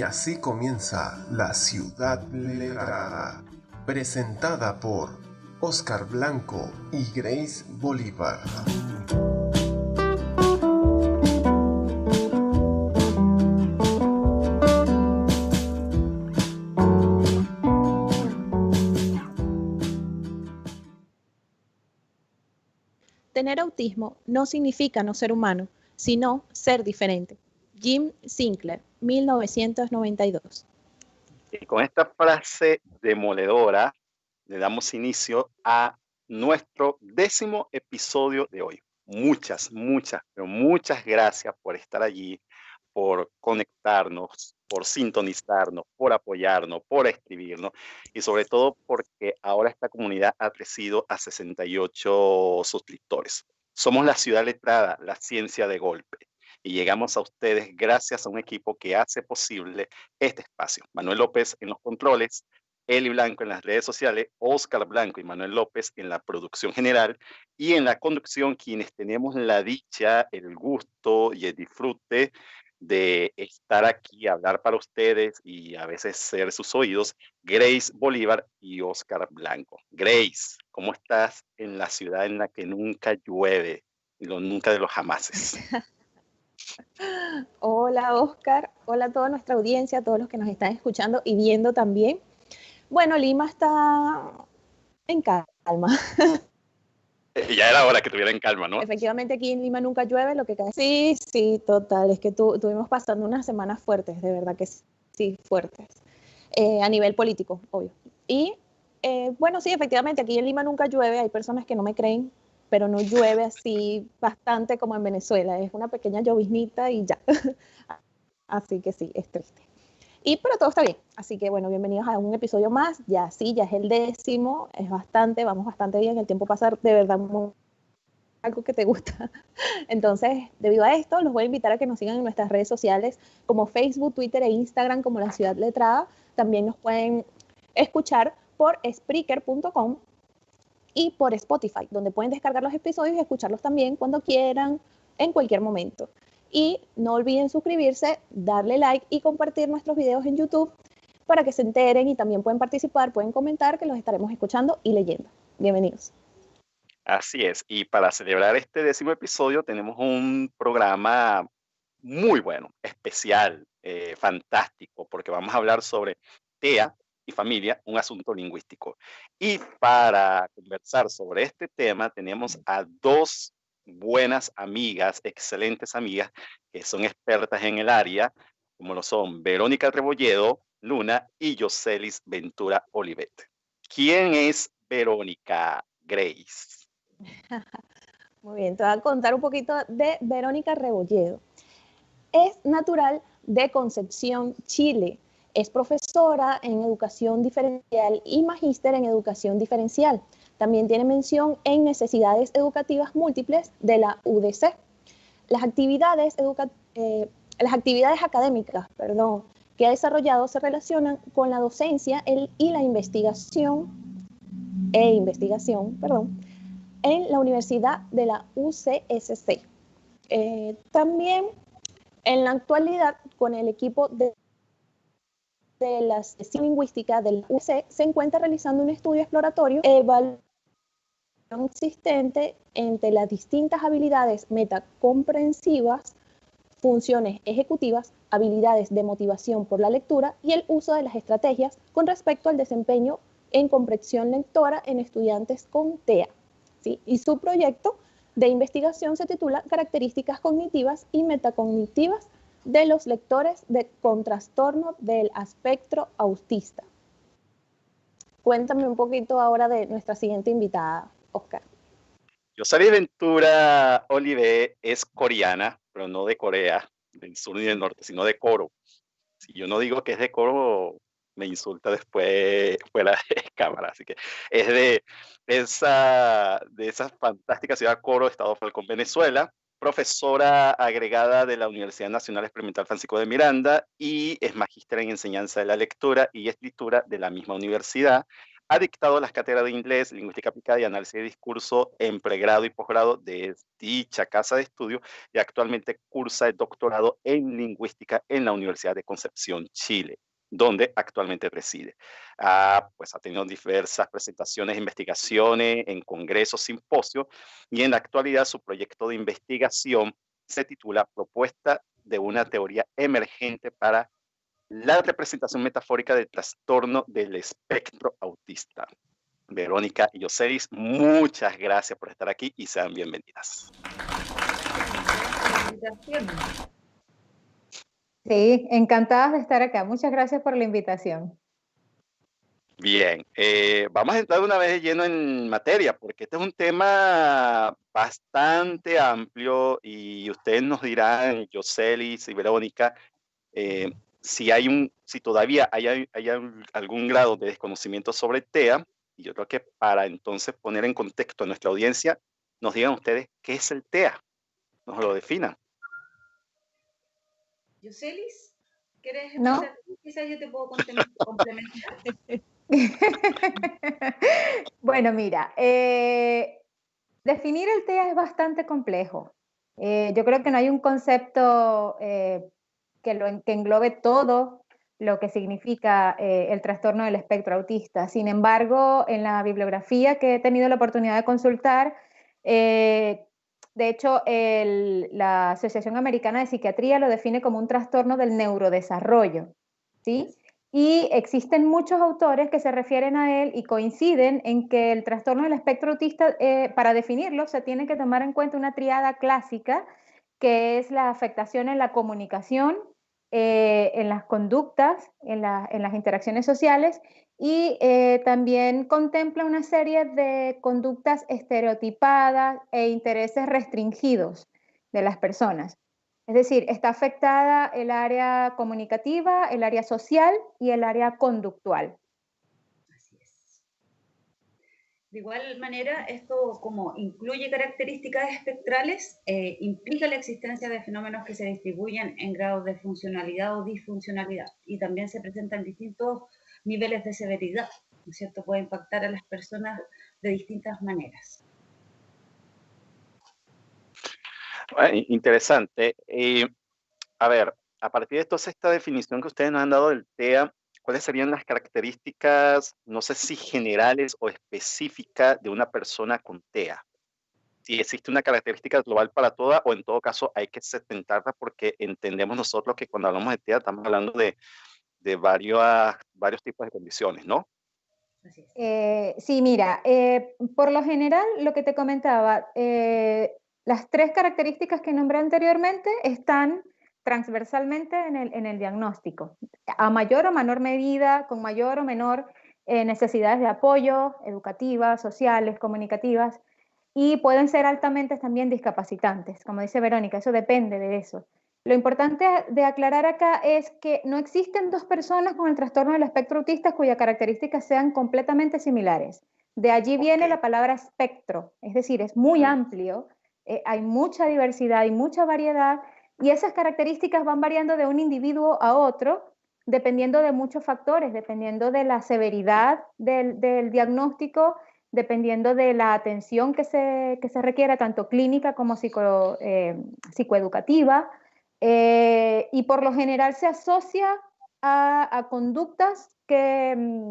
Y así comienza La Ciudad Letrada, presentada por Oscar Blanco y Grace Bolívar. Tener autismo no significa no ser humano, sino ser diferente. Jim Sinclair, 1992. Y con esta frase demoledora le damos inicio a nuestro 10º episodio de hoy. Muchas gracias por estar allí, por conectarnos, por sintonizarnos, por apoyarnos, por escribirnos y sobre todo porque ahora esta comunidad ha crecido a 68 suscriptores. Somos La Ciudad Letrada, la ciencia de golpe. Y llegamos a ustedes gracias a un equipo que hace posible este espacio. Manuel López en los controles, Eli Blanco en las redes sociales, Oscar Blanco y Manuel López en la producción general y en la conducción, quienes tenemos la dicha, el gusto y el disfrute de estar aquí, hablar para ustedes y a veces ser sus oídos, Grace Bolívar y Oscar Blanco. Grace, ¿cómo estás en la ciudad en la que nunca llueve? Nunca de los jamases. Hola Oscar, hola a toda nuestra audiencia, a todos los que nos están escuchando y viendo también. Bueno, Lima está en calma. Ya era hora que estuviera en calma, ¿no? Efectivamente aquí en Lima nunca llueve, lo que cae. Sí, total, es que estuvimos pasando unas semanas fuertes, de verdad que sí, fuertes, a nivel político, obvio. Y bueno, sí, efectivamente aquí en Lima nunca llueve, hay personas que no me creen, pero no llueve así bastante como en Venezuela, es una pequeña lloviznita y ya. Así que sí, es triste. Pero todo está bien, así que bueno, bienvenidos a un episodio más, ya es el 10º, vamos bastante bien, el tiempo pasa de verdad muy, algo que te gusta. Entonces, debido a esto, los voy a invitar a que nos sigan en nuestras redes sociales como Facebook, Twitter e Instagram como La Ciudad Letrada. También nos pueden escuchar por Spreaker.com y por Spotify, donde pueden descargar los episodios y escucharlos también cuando quieran, en cualquier momento. Y no olviden suscribirse, darle like y compartir nuestros videos en YouTube para que se enteren y también pueden participar, pueden comentar, que los estaremos escuchando y leyendo. Bienvenidos. Así es, y para celebrar este 10º episodio tenemos un programa muy bueno, especial, fantástico, porque vamos a hablar sobre TEA y familia, un asunto lingüístico. Y para conversar sobre este tema tenemos a dos buenas amigas, excelentes amigas, que son expertas en el área, como lo son Verónica Rebolledo Luna y Yoselis Ventura Olivet. ¿Quién es Verónica, Grace? Muy bien, te voy a contar un poquito de Verónica Rebolledo. Es natural de Concepción, Chile. Es profesora en educación diferencial y magíster en educación diferencial. También tiene mención en necesidades educativas múltiples de la UDC. Las actividades académicas, que ha desarrollado se relacionan con la docencia y la investigación, en la Universidad de la UCSC. También en la actualidad, con el equipo de la sección lingüística del UC, se encuentra realizando un estudio exploratorio evaluación existente entre las distintas habilidades metacomprensivas, funciones ejecutivas, habilidades de motivación por la lectura y el uso de las estrategias con respecto al desempeño en comprensión lectora en estudiantes con TEA. ¿Sí? Y su proyecto de investigación se titula Características cognitivas y metacognitivas de los lectores con trastorno del espectro autista. Cuéntame un poquito ahora de nuestra siguiente invitada, Oscar. Yoselis Ventura Olivet es coreana, pero no de Corea, del sur ni del norte, sino de Coro. Si yo no digo que es de Coro, me insulta después fuera de cámara. Así que es de esa fantástica ciudad Coro, Estado Falcón, Venezuela. Profesora agregada de la Universidad Nacional Experimental Francisco de Miranda y es magíster en enseñanza de la lectura y escritura de la misma universidad. Ha dictado las cátedras de inglés, lingüística aplicada y análisis de discurso en pregrado y posgrado de dicha casa de estudio y actualmente cursa el doctorado en lingüística en la Universidad de Concepción, Chile, donde actualmente reside. Pues ha tenido diversas presentaciones, investigaciones en congresos, simposios, y en la actualidad su proyecto de investigación se titula Propuesta de una teoría emergente para la representación metafórica del trastorno del espectro autista. Verónica y Yoselis, muchas gracias por estar aquí y sean bienvenidas. Sí, encantadas de estar acá. Muchas gracias por la invitación. Bien, vamos a entrar una vez de lleno en materia, porque este es un tema bastante amplio y ustedes nos dirán, Yoselis y Verónica, si todavía hay algún grado de desconocimiento sobre TEA, y yo creo que para entonces poner en contexto a nuestra audiencia, nos digan ustedes qué es el TEA, nos lo definan. Yoselis, ¿quieres ¿No? empezar? Quizás yo te puedo complementar. Bueno, mira, definir el TEA es bastante complejo. Yo creo que no hay un concepto que englobe todo lo que significa el trastorno del espectro autista. Sin embargo, en la bibliografía que he tenido la oportunidad de consultar, de hecho, la Asociación Americana de Psiquiatría lo define como un trastorno del neurodesarrollo, ¿sí? Y existen muchos autores que se refieren a él y coinciden en que el trastorno del espectro autista, para definirlo, se tiene que tomar en cuenta una triada clásica, que es la afectación en la comunicación, en las conductas, en las interacciones sociales, y también contempla una serie de conductas estereotipadas e intereses restringidos de las personas. Es decir, está afectada el área comunicativa, el área social y el área conductual. Así es. De igual manera, esto como incluye características espectrales, implica la existencia de fenómenos que se distribuyen en grados de funcionalidad o disfuncionalidad y también se presentan distintos niveles de severidad, ¿no es cierto? Puede impactar a las personas de distintas maneras. Interesante. A ver, a partir de entonces esta definición que ustedes nos han dado del TEA, ¿cuáles serían las características, no sé si generales o específicas de una persona con TEA? Si existe una característica global para todas o en todo caso hay que segmentarla porque entendemos nosotros que cuando hablamos de TEA estamos hablando de varios tipos de condiciones, ¿no? Así es. Sí, mira, por lo general, lo que te comentaba, las tres características que nombré anteriormente están transversalmente en el diagnóstico, a mayor o menor medida, con mayor o menor necesidades de apoyo, educativas, sociales, comunicativas, y pueden ser altamente también discapacitantes, como dice Verónica, eso depende de eso. Lo importante de aclarar acá es que no existen dos personas con el trastorno del espectro autista cuyas características sean completamente similares. De allí viene la palabra espectro, es decir, es muy amplio, hay mucha diversidad y mucha variedad, y esas características van variando de un individuo a otro, dependiendo de muchos factores, dependiendo de la severidad del diagnóstico, dependiendo de la atención que se requiera, tanto clínica como psicoeducativa, y por lo general se asocia a conductas que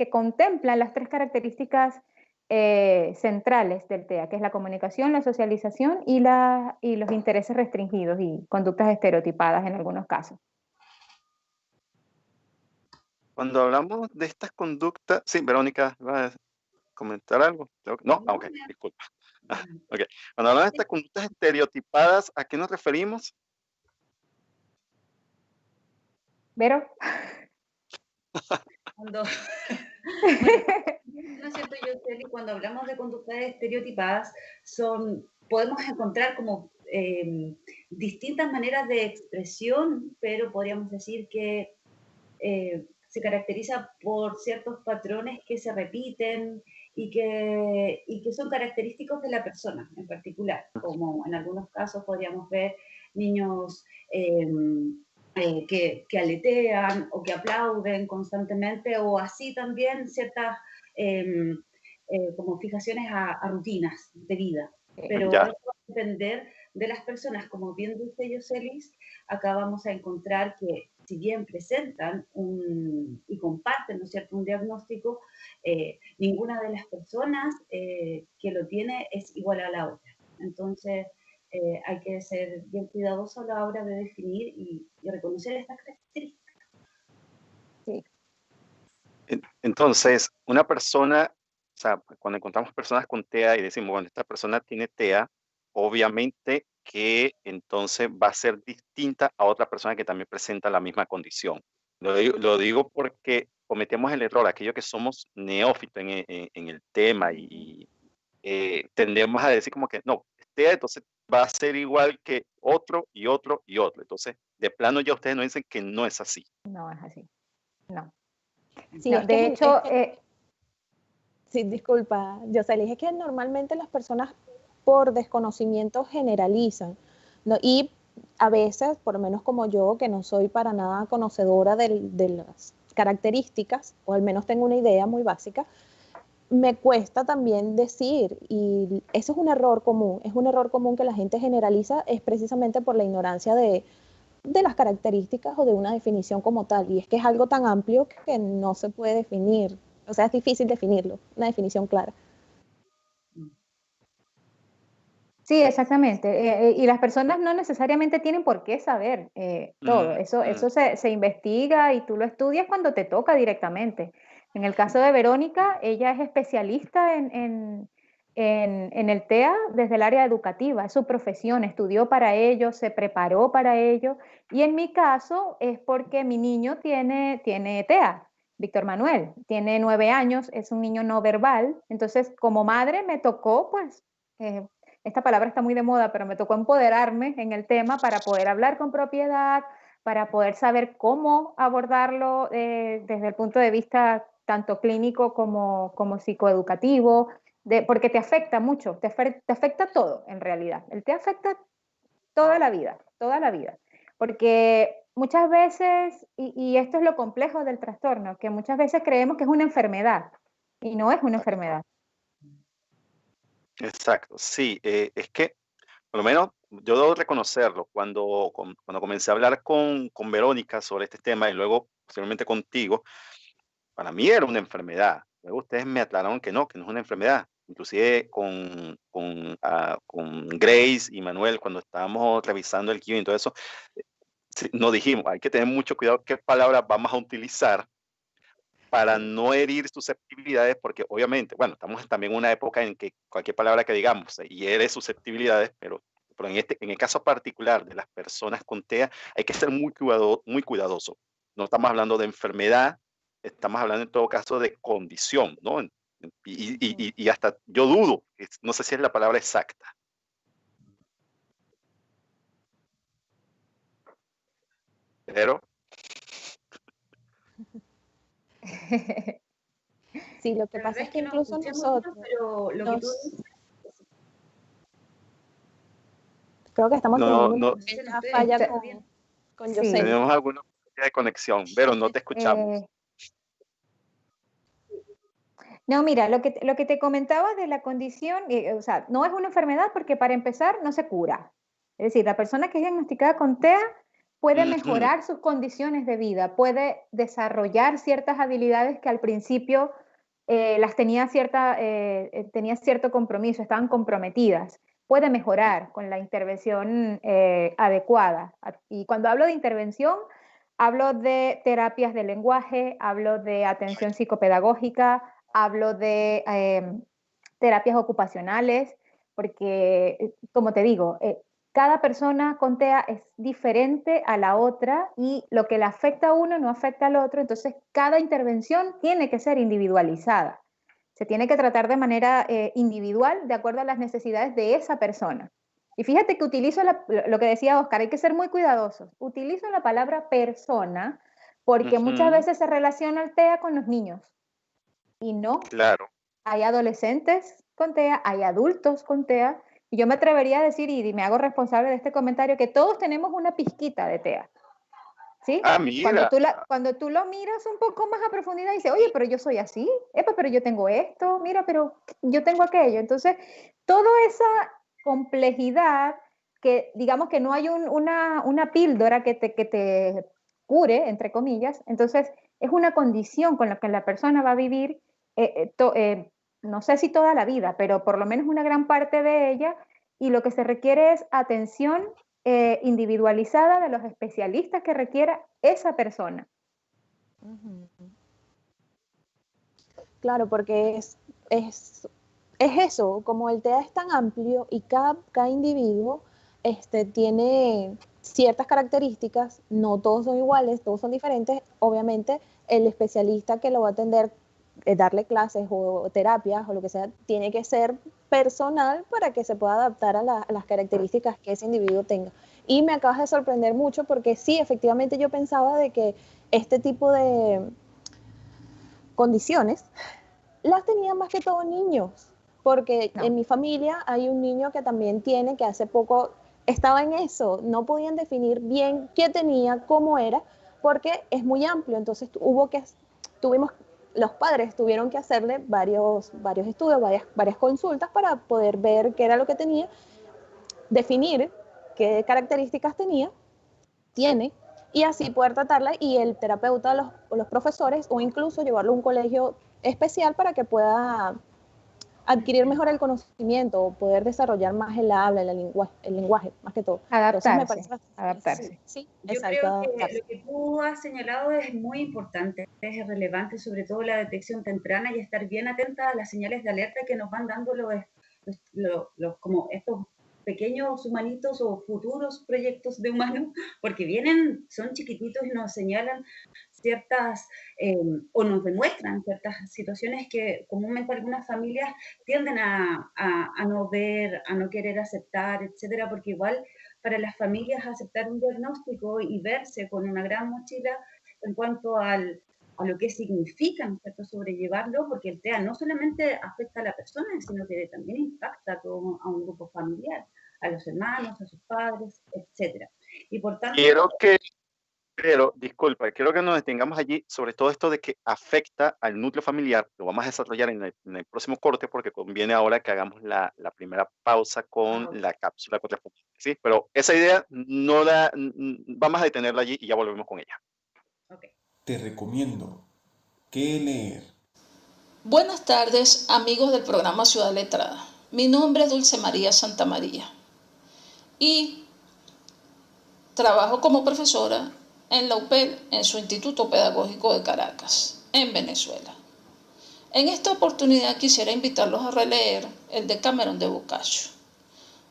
contemplan las tres características centrales del TEA, que es la comunicación, la socialización y los intereses restringidos y conductas estereotipadas en algunos casos. Cuando hablamos de estas conductas, sí, Verónica, ¿vas a comentar algo? No, ok, disculpa. Okay. Cuando hablamos de estas conductas estereotipadas, ¿a qué nos referimos? ¿Vero? Cuando, ¿no es cierto, Yoseli? Cuando hablamos de conductas estereotipadas, podemos encontrar como distintas maneras de expresión, pero podríamos decir que se caracteriza por ciertos patrones que se repiten y que son característicos de la persona en particular, como en algunos casos podríamos ver niños que aletean o que aplauden constantemente, o así también ciertas como fijaciones a rutinas de vida. Pero Ya. eso va a depender de las personas. Como bien dice Yoselis, acá vamos a encontrar que si bien presentan y comparten, ¿no es cierto?, un diagnóstico, ninguna de las personas que lo tiene es igual a la otra. Entonces, hay que ser bien cuidadoso a la hora de definir y reconocer estas características. Sí. Entonces, una persona, o sea, cuando encontramos personas con TEA y decimos, bueno, esta persona tiene TEA, obviamente que entonces va a ser distinta a otra persona que también presenta la misma condición. Lo digo porque cometemos el error, aquellos que somos neófitos en el tema y tendemos a decir como que no, TEA entonces va a ser igual que otro y otro y otro. Entonces, de plano ya ustedes nos dicen que no es así. No es así. No. Sí, No, es de que, hecho, sí, disculpa, Yoselis, es que normalmente las personas por desconocimiento generalizan, ¿no? Y a veces, por lo menos como yo, que no soy para nada conocedora de las características, o al menos tengo una idea muy básica, me cuesta también decir, y eso es un error común que la gente generaliza, es precisamente por la ignorancia de las características o de una definición como tal, y es que es algo tan amplio que no se puede definir, o sea, es difícil definirlo, una definición clara. sí, exactamente. Y las personas no necesariamente tienen por qué saber todo. Eso se investiga y tú lo estudias cuando te toca directamente. En el caso de Verónica, ella es especialista en el TEA desde el área educativa, es su profesión, estudió para ello, se preparó para ello. Y en mi caso es porque mi niño tiene TEA. Víctor Manuel tiene 9 años, es un niño no verbal. Entonces, como madre me tocó, pues, esta palabra está muy de moda, pero me tocó empoderarme en el tema para poder hablar con propiedad, para poder saber cómo abordarlo desde el punto de vista tanto clínico como psicoeducativo, porque te afecta mucho, te afecta todo en realidad. Te afecta toda la vida, porque muchas veces, y esto es lo complejo del trastorno, que muchas veces creemos que es una enfermedad y no es una enfermedad. Exacto, sí, es que por lo menos yo debo reconocerlo, cuando comencé a hablar con Verónica sobre este tema y luego posteriormente contigo, para mí era una enfermedad. Luego ustedes me aclararon que no es una enfermedad. Inclusive con Grace y Manuel, cuando estábamos revisando el guión y todo eso, sí, nos dijimos, hay que tener mucho cuidado qué palabras vamos a utilizar para no herir susceptibilidades, porque obviamente, bueno, estamos también en una época en que cualquier palabra que digamos hiere susceptibilidades, pero en el caso particular de las personas con TEA, hay que ser muy cuidadoso. No estamos hablando de enfermedad, estamos hablando en todo caso de condición, ¿no? Y hasta yo dudo, no sé si es la palabra exacta. Pero Sí, lo que Tal pasa vez es que que no incluso escuché muy bien, nosotros, pero lo que tú dices, creo que estamos teniendo una no no sé si pequeña ustedes falla escuchan bien. con Sí. Yoselis. tenemos alguna de conexión, pero no te escuchamos. No, mira, lo que te comentaba de la condición, o sea, no es una enfermedad porque para empezar no se cura. Es decir, la persona que es diagnosticada con TEA puede mejorar sus condiciones de vida, puede desarrollar ciertas habilidades que al principio las tenía tenía cierto compromiso, estaban comprometidas. Puede mejorar con la intervención adecuada. Y cuando hablo de intervención, hablo de terapias de lenguaje, hablo de atención psicopedagógica, hablo de terapias ocupacionales, porque, como te digo, cada persona con TEA es diferente a la otra y lo que le afecta a uno no afecta al otro, entonces cada intervención tiene que ser individualizada. Se tiene que tratar de manera individual de acuerdo a las necesidades de esa persona. Y fíjate que utilizo lo que decía Oscar, hay que ser muy cuidadosos. Utilizo la palabra persona porque muchas veces se relaciona el TEA con los niños y no. Claro. Hay adolescentes con TEA, hay adultos con TEA, y yo me atrevería a decir, y me hago responsable de este comentario, que todos tenemos una pizquita de TEA. ¿sí? Ah, Cuando mira. cuando tú lo miras un poco más a profundidad y dices, oye, pero yo soy así, epa, pero yo tengo esto, mira, pero yo tengo aquello. Entonces, toda esa complejidad que digamos que no hay una píldora que te cure, entre comillas, entonces es una condición con la que la persona va a vivir, no sé si toda la vida, pero por lo menos una gran parte de ella, y lo que se requiere es atención individualizada de los especialistas que requiera esa persona. Claro, porque es eso, como el TEA es tan amplio y cada individuo tiene ciertas características, no todos son iguales, todos son diferentes, obviamente el especialista que lo va a atender, darle clases o terapias o lo que sea, tiene que ser personal para que se pueda adaptar a las características que ese individuo tenga. Y me acabas de sorprender mucho porque sí, efectivamente yo pensaba de que este tipo de condiciones las tenían más que todo niños, porque No. en mi familia hay un niño que también tiene, que hace poco estaba en eso, no podían definir bien qué tenía, cómo era, porque es muy amplio, entonces los padres tuvieron que hacerle varios estudios, varias consultas para poder ver qué era lo que tenía, definir qué características tiene, y así poder tratarla y el terapeuta, los profesores o incluso llevarlo a un colegio especial para que pueda adquirir mejor el conocimiento o poder desarrollar más el habla, el lenguaje más que todo. Entonces me parece Adaptarse. sí, Yo exacto, creo que adaptarse. lo que tú has señalado es muy importante, es relevante, sobre todo la detección temprana y estar bien atenta a las señales de alerta que nos van dando como estos pequeños humanitos o futuros proyectos de humanos, porque son chiquititos y nos señalan ciertas, o nos demuestran ciertas situaciones que comúnmente algunas familias tienden a no ver, a no querer aceptar, etcétera, porque igual para las familias aceptar un diagnóstico y verse con una gran mochila en cuanto a lo que significa, ¿cierto?, sobrellevarlo, porque el TEA no solamente afecta a la persona, sino que también impacta a un grupo familiar, a los hermanos, a sus padres, etcétera. Y por tanto... Pero, disculpa, quiero que nos detengamos allí sobre todo esto de que afecta al núcleo familiar. Lo vamos a desarrollar en el próximo corte porque conviene ahora que hagamos la primera pausa con la cápsula correspondiente, ¿sí? Pero esa idea vamos a detenerla allí y ya volvemos con ella. Okay. Te recomiendo qué leer. Buenas tardes, amigos del programa Ciudad Letrada. Mi nombre es Dulce María Santamaría y trabajo como profesora en la UPEL, en su Instituto Pedagógico de Caracas, en Venezuela. En esta oportunidad quisiera invitarlos a releer el Decameron de Boccaccio,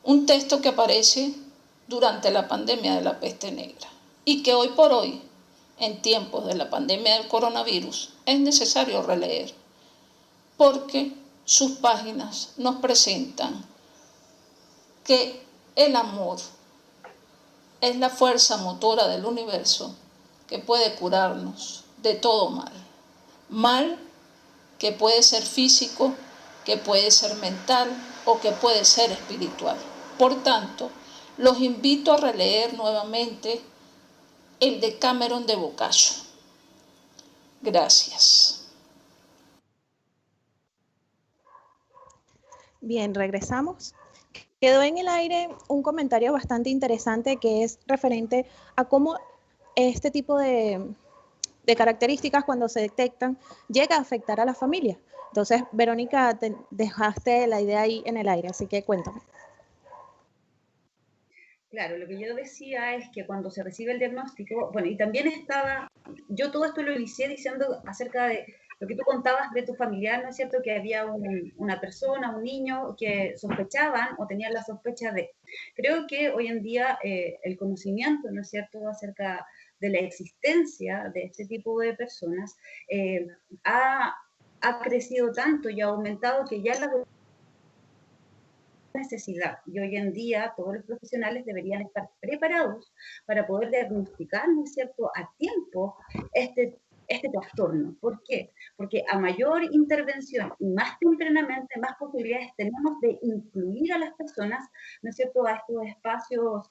un texto que aparece durante la pandemia de la peste negra y que hoy por hoy, en tiempos de la pandemia del coronavirus, es necesario releer, porque sus páginas nos presentan que el amor es la fuerza motora del universo que puede curarnos de todo mal. Mal que puede ser físico, que puede ser mental o que puede ser espiritual. Por tanto, los invito a releer nuevamente el Decameron de Boccaccio. Gracias. Bien, regresamos. Quedó en el aire un comentario bastante interesante que es referente a cómo este tipo de características cuando se detectan llega a afectar a la familia. Entonces, Verónica, te dejaste la idea ahí en el aire, así que cuéntame. Claro, lo que yo decía es que cuando se recibe el diagnóstico, bueno, y también yo todo esto lo inicié diciendo acerca de lo que tú contabas de tu familiar, ¿no es cierto?, que había una persona, un niño que sospechaban o tenían la sospecha de. Creo que hoy en día el conocimiento, ¿no es cierto?, acerca de la existencia de este tipo de personas ha crecido tanto y ha aumentado que ya la necesidad. Y hoy en día todos los profesionales deberían estar preparados para poder diagnosticar, ¿no es cierto?, a tiempo este trastorno. ¿Por qué? Porque a mayor intervención y más tempranamente, más posibilidades tenemos de incluir a las personas, ¿no es cierto?, a estos espacios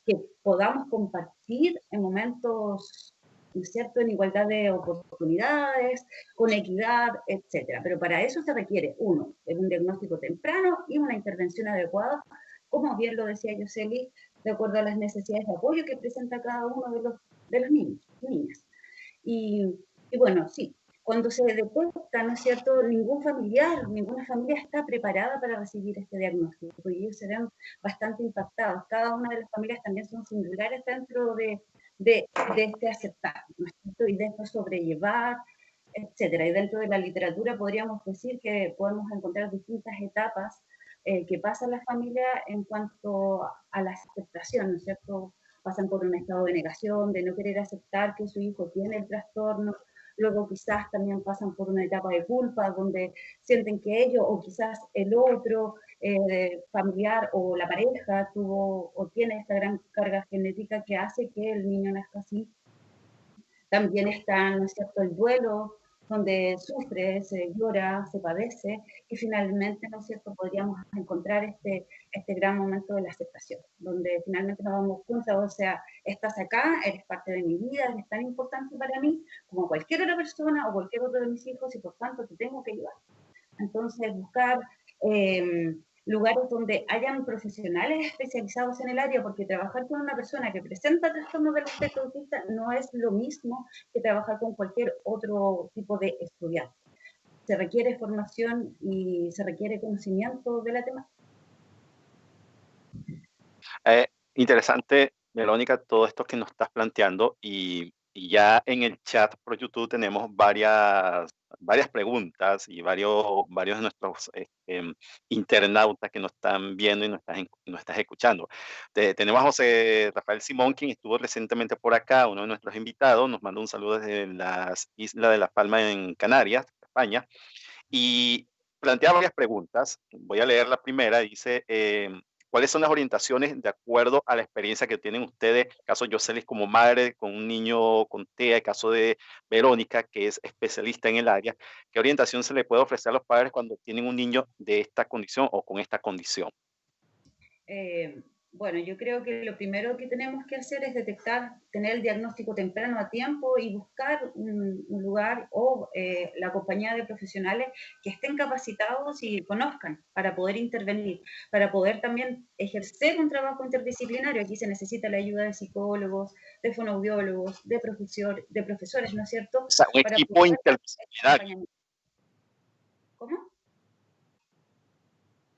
que podamos compartir en momentos, ¿no es cierto?, en igualdad de oportunidades, con equidad, etcétera. Pero para eso se requiere, uno, un diagnóstico temprano y una intervención adecuada, como bien lo decía Yoseli, de acuerdo a las necesidades de apoyo que presenta cada uno de los niños y niñas. Y bueno, sí, cuando se detecta, ¿no es cierto?, ningún familiar, ninguna familia está preparada para recibir este diagnóstico y ellos se ven bastante impactados. Cada una de las familias también son singulares dentro de este aceptar, ¿no es cierto?, y de esto sobrellevar, etcétera. Y dentro de la literatura podríamos decir que podemos encontrar distintas etapas que pasa la familia en cuanto a la aceptación, ¿no es cierto? Pasan por un estado de negación, de no querer aceptar que su hijo tiene el trastorno, luego quizás también pasan por una etapa de culpa, donde sienten que ellos o quizás el otro familiar o la pareja tuvo o tiene esta gran carga genética que hace que el niño nazca así. También está, ¿no es cierto?, el duelo, donde sufre, se llora, se padece, y finalmente, ¿no es cierto?, podríamos encontrar este gran momento de la aceptación, donde finalmente nos damos cuenta, o sea, estás acá, eres parte de mi vida, eres tan importante para mí como cualquier otra persona o cualquier otro de mis hijos, y por tanto te tengo que ayudar. Entonces, buscar lugares donde hayan profesionales especializados en el área, porque trabajar con una persona que presenta trastorno del espectro autista no es lo mismo que trabajar con cualquier otro tipo de estudiante. Se requiere formación y se requiere conocimiento de la temática. Interesante, Verónica, todo esto que nos estás planteando y ya en el chat por YouTube tenemos varias preguntas y varios de nuestros internautas que nos están viendo y nos estás escuchando. Tenemos a José Rafael Simón, quien estuvo recientemente por acá, uno de nuestros invitados, nos manda un saludo desde las Islas de La Palma en Canarias, España, y plantea varias preguntas. Voy a leer la primera, dice... ¿cuáles son las orientaciones de acuerdo a la experiencia que tienen ustedes? Caso Yoselis como madre con un niño con TEA, el caso de Verónica, que es especialista en el área. ¿Qué orientación se le puede ofrecer a los padres cuando tienen un niño de esta condición o con esta condición? Bueno, yo creo que lo primero que tenemos que hacer es detectar, tener el diagnóstico temprano a tiempo y buscar un lugar o la compañía de profesionales que estén capacitados y conozcan para poder intervenir, para poder también ejercer un trabajo interdisciplinario. Aquí se necesita la ayuda de psicólogos, de fonoaudiólogos, de profesores, ¿no es cierto? O sea, un para equipo interdisciplinario. ¿Cómo?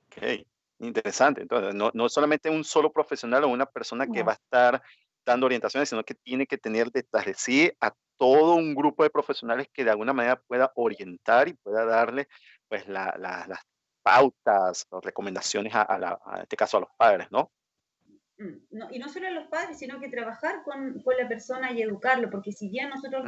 Ok, interesante. Entonces, no solamente un solo profesional o una persona que va a estar dando orientaciones, sino que tiene que tener detrás de sí a todo un grupo de profesionales que de alguna manera pueda orientar y pueda darle pues las pautas o recomendaciones a este caso a los padres, ¿no? No, y no solo a los padres, sino que trabajar con la persona y educarlo, porque si bien nosotros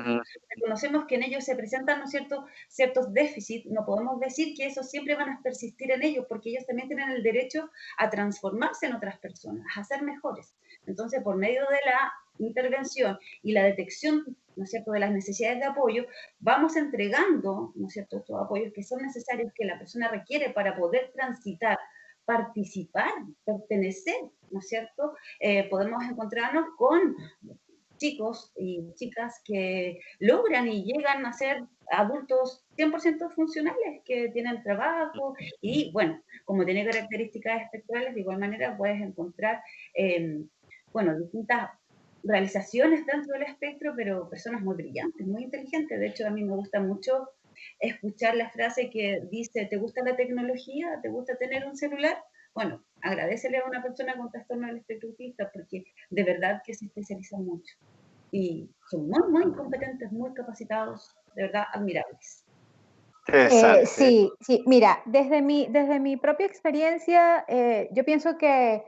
reconocemos que en ellos se presentan, ¿no es cierto?, ciertos déficits, no podemos decir que esos siempre van a persistir en ellos, porque ellos también tienen el derecho a transformarse en otras personas, a ser mejores. Entonces, por medio de la intervención y la detección, ¿no es cierto?, de las necesidades de apoyo, vamos entregando, ¿no es cierto?, estos apoyos que son necesarios, que la persona requiere para poder transitar, participar, pertenecer, ¿no es cierto? Podemos encontrarnos con chicos y chicas que logran y llegan a ser adultos 100% funcionales, que tienen trabajo y, bueno, como tiene características espectrales, de igual manera puedes encontrar, bueno, distintas realizaciones dentro del espectro, pero personas muy brillantes, muy inteligentes. De hecho, a mí me gusta mucho escuchar la frase que dice, ¿te gusta la tecnología? ¿Te gusta tener un celular? Bueno, agradecele a una persona con trastorno del espectro autista porque de verdad que se especializan mucho y son muy, muy competentes, muy capacitados, de verdad admirables. Sí, mira, desde mi propia experiencia, yo pienso que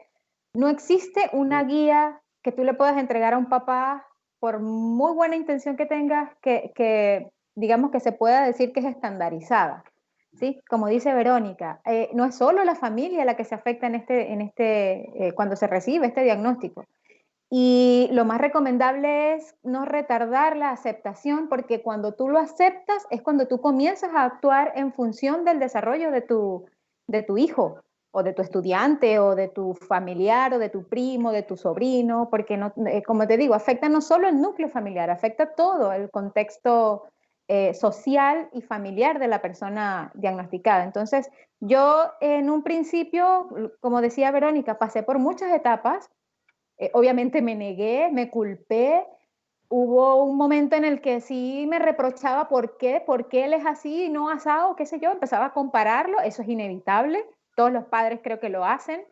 no existe una guía que tú le puedas entregar a un papá, por muy buena intención que tengas, que digamos que se pueda decir que es estandarizada. ¿Sí? Como dice Verónica, no es solo la familia la que se afecta cuando se recibe este diagnóstico. Y lo más recomendable es no retardar la aceptación, porque cuando tú lo aceptas es cuando tú comienzas a actuar en función del desarrollo de tu hijo. o de tu estudiante, o de tu familiar, o de tu primo, de tu sobrino, porque no, como te digo, afecta no solo el núcleo familiar, afecta todo el contexto social y familiar de la persona diagnosticada. Entonces, yo en un principio, como decía Verónica, pasé por muchas etapas. Obviamente me negué, me culpé. Hubo un momento en el que sí me reprochaba por qué él es así y no asado, qué sé yo, empezaba a compararlo, eso es inevitable, todos los padres creo que lo hacen.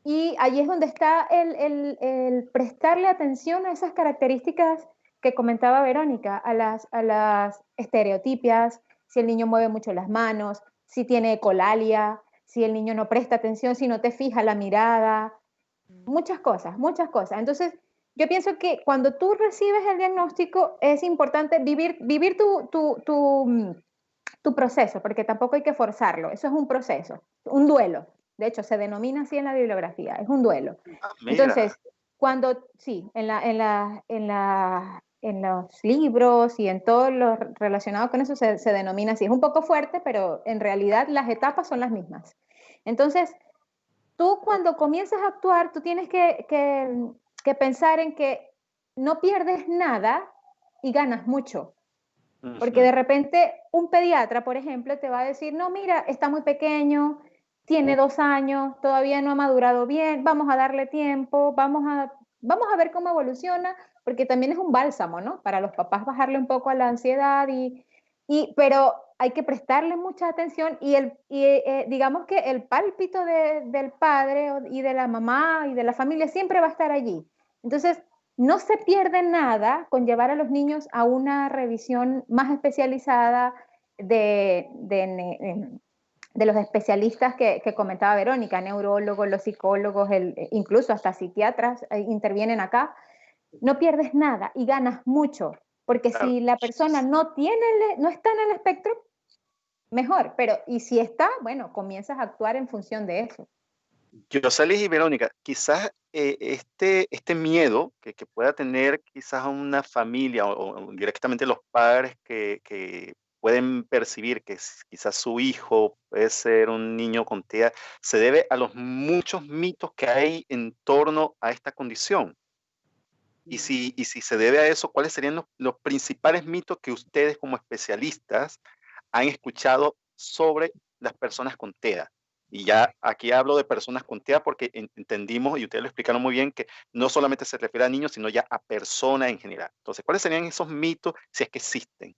Y ahí es donde está el prestarle atención a esas características que comentaba Verónica, a las estereotipias, si el niño mueve mucho las manos, si tiene ecolalia, si el niño no presta atención, si no te fija la mirada, muchas cosas, muchas cosas. Entonces, yo pienso que cuando tú recibes el diagnóstico es importante vivir tu proceso, porque tampoco hay que forzarlo, eso es un proceso, un duelo. De hecho, se denomina así en la bibliografía, es un duelo. Entonces, sí, en los libros y en todo lo relacionado con eso se denomina así. Es un poco fuerte, pero en realidad las etapas son las mismas. Entonces, tú cuando comienzas a actuar, tú tienes que pensar en que no pierdes nada y ganas mucho. Porque de repente un pediatra, por ejemplo, te va a decir, no, mira, está muy pequeño, tiene 2 años, todavía no ha madurado bien, vamos a darle tiempo, vamos a ver cómo evoluciona, porque también es un bálsamo, ¿no? Para los papás bajarle un poco a la ansiedad, pero hay que prestarle mucha atención y digamos que el pálpito del padre y de la mamá y de la familia siempre va a estar allí. Entonces, no se pierde nada con llevar a los niños a una revisión más especializada de los especialistas que comentaba Verónica, neurólogos, los psicólogos, incluso hasta psiquiatras intervienen acá. No pierdes nada y ganas mucho, porque Claro. si la persona no está en el espectro, mejor, pero y si está, bueno, comienzas a actuar en función de eso. Yoselis y Verónica, quizás este miedo que pueda tener quizás una familia o directamente los padres que pueden percibir que quizás su hijo puede ser un niño con TEA, se debe a los muchos mitos que hay en torno a esta condición. Y si se debe a eso, ¿cuáles serían los principales mitos que ustedes como especialistas han escuchado sobre las personas con TEA? Y ya aquí hablo de personas con TEA porque entendimos, y ustedes lo explicaron muy bien, que no solamente se refiere a niños, sino ya a personas en general. Entonces, ¿cuáles serían esos mitos si es que existen?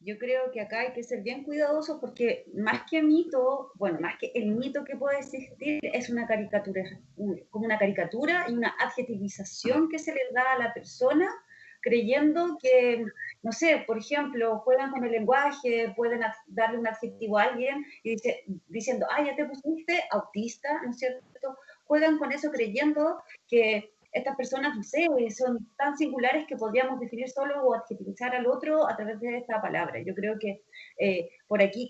Yo creo que acá hay que ser bien cuidadosos porque más que mito, bueno, más que el mito que puede existir, es una caricatura, como una caricatura y una adjetivización que se le da a la persona creyendo que, no sé, por ejemplo, juegan con el lenguaje, pueden darle un adjetivo a alguien y diciendo, ya te pusiste autista, ¿no es cierto? Juegan con eso creyendo que estas personas, no sé, son tan singulares que podríamos definir solo o adjetivizar al otro a través de esta palabra. Yo creo que por aquí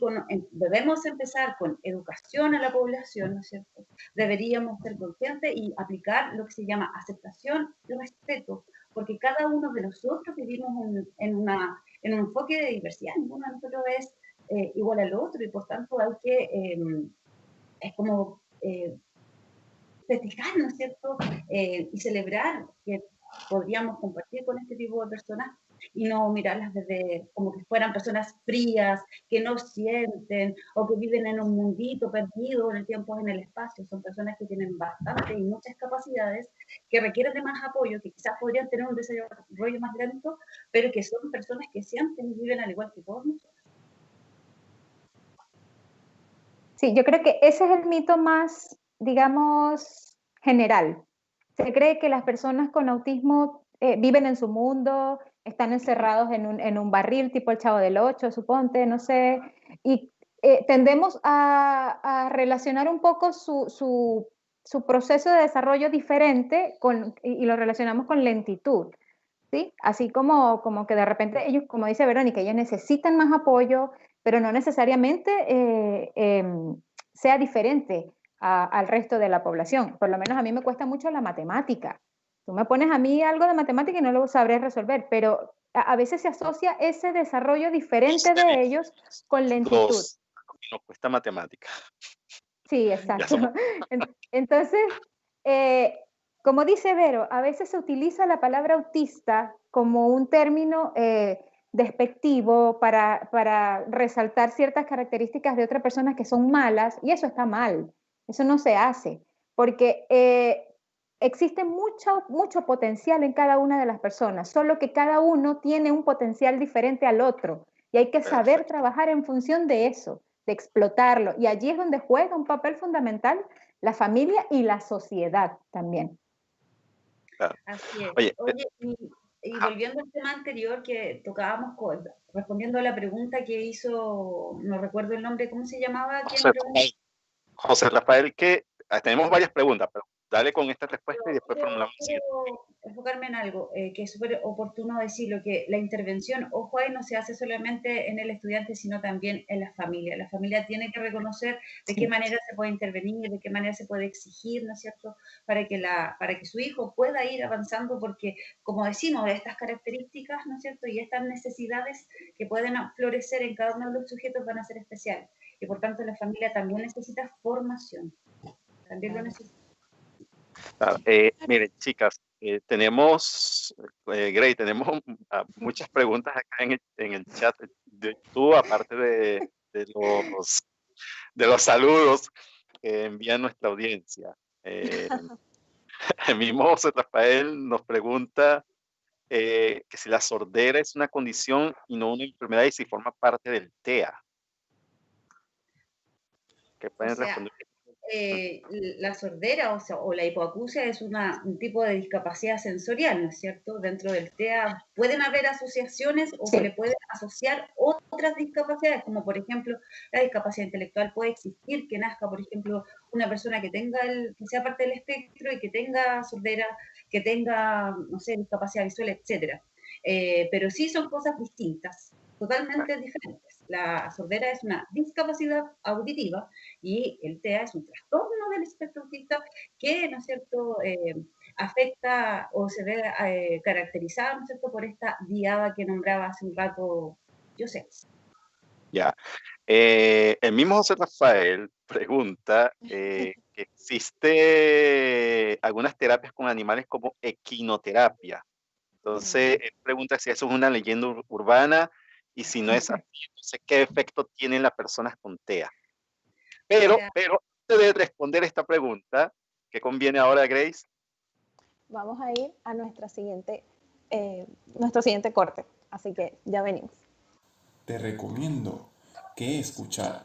debemos empezar con educación a la población, ¿no es cierto? Deberíamos ser conscientes y aplicar lo que se llama aceptación y respeto, porque cada uno de nosotros vivimos en un enfoque de diversidad, ninguno de nosotros es igual al otro y por tanto hay que, es como festejar, ¿no es cierto? Y celebrar que podríamos compartir con este tipo de personas y no mirarlas desde como que fueran personas frías, que no sienten o que viven en un mundito perdido en el tiempo, en el espacio. Son personas que tienen bastante y muchas capacidades, que requieren de más apoyo, que quizás podrían tener un desarrollo más lento, pero que son personas que sienten y viven al igual que todos nosotros. Sí, yo creo que ese es el mito más, digamos, general. Se cree que las personas con autismo viven en su mundo, están encerrados en un barril tipo el Chavo del Ocho, suponte, no sé, y tendemos a relacionar un poco su proceso de desarrollo diferente y lo relacionamos con lentitud, ¿sí? Así como que de repente ellos, como dice Verónica, ellos necesitan más apoyo, pero no necesariamente sea diferente al resto de la población. Por lo menos a mí me cuesta mucho la matemática. Tú me pones a mí algo de matemática y no lo sabré resolver, pero a veces se asocia ese desarrollo diferente de ellos con lentitud. nos cuesta matemática. Sí, exacto. Entonces, como dice Vero, a veces se utiliza la palabra autista como un término despectivo para resaltar ciertas características de otras personas que son malas, y eso está mal, eso no se hace, porque existe mucho potencial en cada una de las personas, solo que cada uno tiene un potencial diferente al otro, y hay que saber trabajar en función de eso, de explotarlo, y allí es donde juega un papel fundamental la familia y la sociedad también. Claro. Así es. Oye, Oye, y volviendo al tema anterior que tocábamos, respondiendo a la pregunta que hizo, no recuerdo el nombre, ¿cómo se llamaba? José Rafael, que tenemos varias preguntas, pero dale con esta respuesta y después formulamos la siguiente. Quiero enfocarme en algo que es súper oportuno decirlo, que la intervención, ojo ahí, no se hace solamente en el estudiante, sino también en la familia. La familia tiene que reconocer de qué manera se puede intervenir, de qué manera se puede exigir, ¿no es cierto?, para que su hijo pueda ir avanzando, porque, como decimos, estas características, ¿no es cierto?, y estas necesidades que pueden florecer en cada uno de los sujetos van a ser especiales. Y por tanto, la familia también necesita formación. También lo necesita. Claro, miren, chicas, tenemos, Grey, tenemos muchas preguntas acá en el chat de YouTube, aparte de los saludos que envía nuestra audiencia. El mismo José Rafael nos pregunta que si la sordera es una condición y no una enfermedad y si forma parte del TEA. ¿Qué pueden responder? La sordera o la hipoacusia es un tipo de discapacidad sensorial, ¿no es cierto? Dentro del TEA pueden haber asociaciones o se le pueden asociar otras discapacidades, como por ejemplo la discapacidad intelectual. Puede existir que nazca, por ejemplo, una persona que sea parte del espectro y que tenga sordera, que tenga, no sé, discapacidad visual, etcétera. Pero sí son cosas distintas, totalmente diferentes. La sordera es una discapacidad auditiva y el TEA es un trastorno del espectro autista que, ¿no es cierto?, afecta o se ve caracterizado, ¿no es cierto?, por esta diada que nombraba hace un rato José. Ya. El mismo José Rafael pregunta que existe algunas terapias con animales como equinoterapia. Entonces, él pregunta si eso es una leyenda urbana y si no es así, entonces, ¿qué efecto tienen las personas con TEA? Pero antes de responder esta pregunta, ¿qué conviene ahora, Grace? Vamos a ir a nuestro siguiente corte, así que ya venimos. Te recomiendo que escuchar.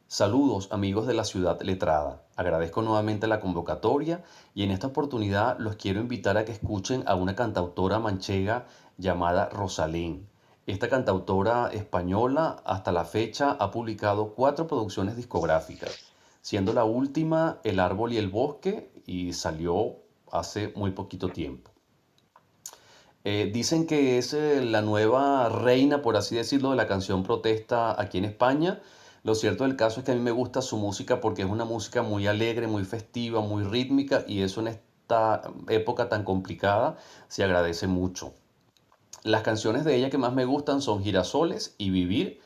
Saludos amigos de la ciudad letrada. Agradezco nuevamente la convocatoria y en esta oportunidad los quiero invitar a que escuchen a una cantautora manchega llamada Rosalén. Esta cantautora española hasta la fecha ha publicado 4 producciones discográficas, siendo la última El árbol y el bosque y salió hace muy poquito tiempo. Dicen que es la nueva reina, por así decirlo, de la canción protesta aquí en España. Lo cierto del caso es que a mí me gusta su música porque es una música muy alegre, muy festiva, muy rítmica y eso en esta época tan complicada se agradece mucho. Las canciones de ella que más me gustan son Girasoles y Vivir,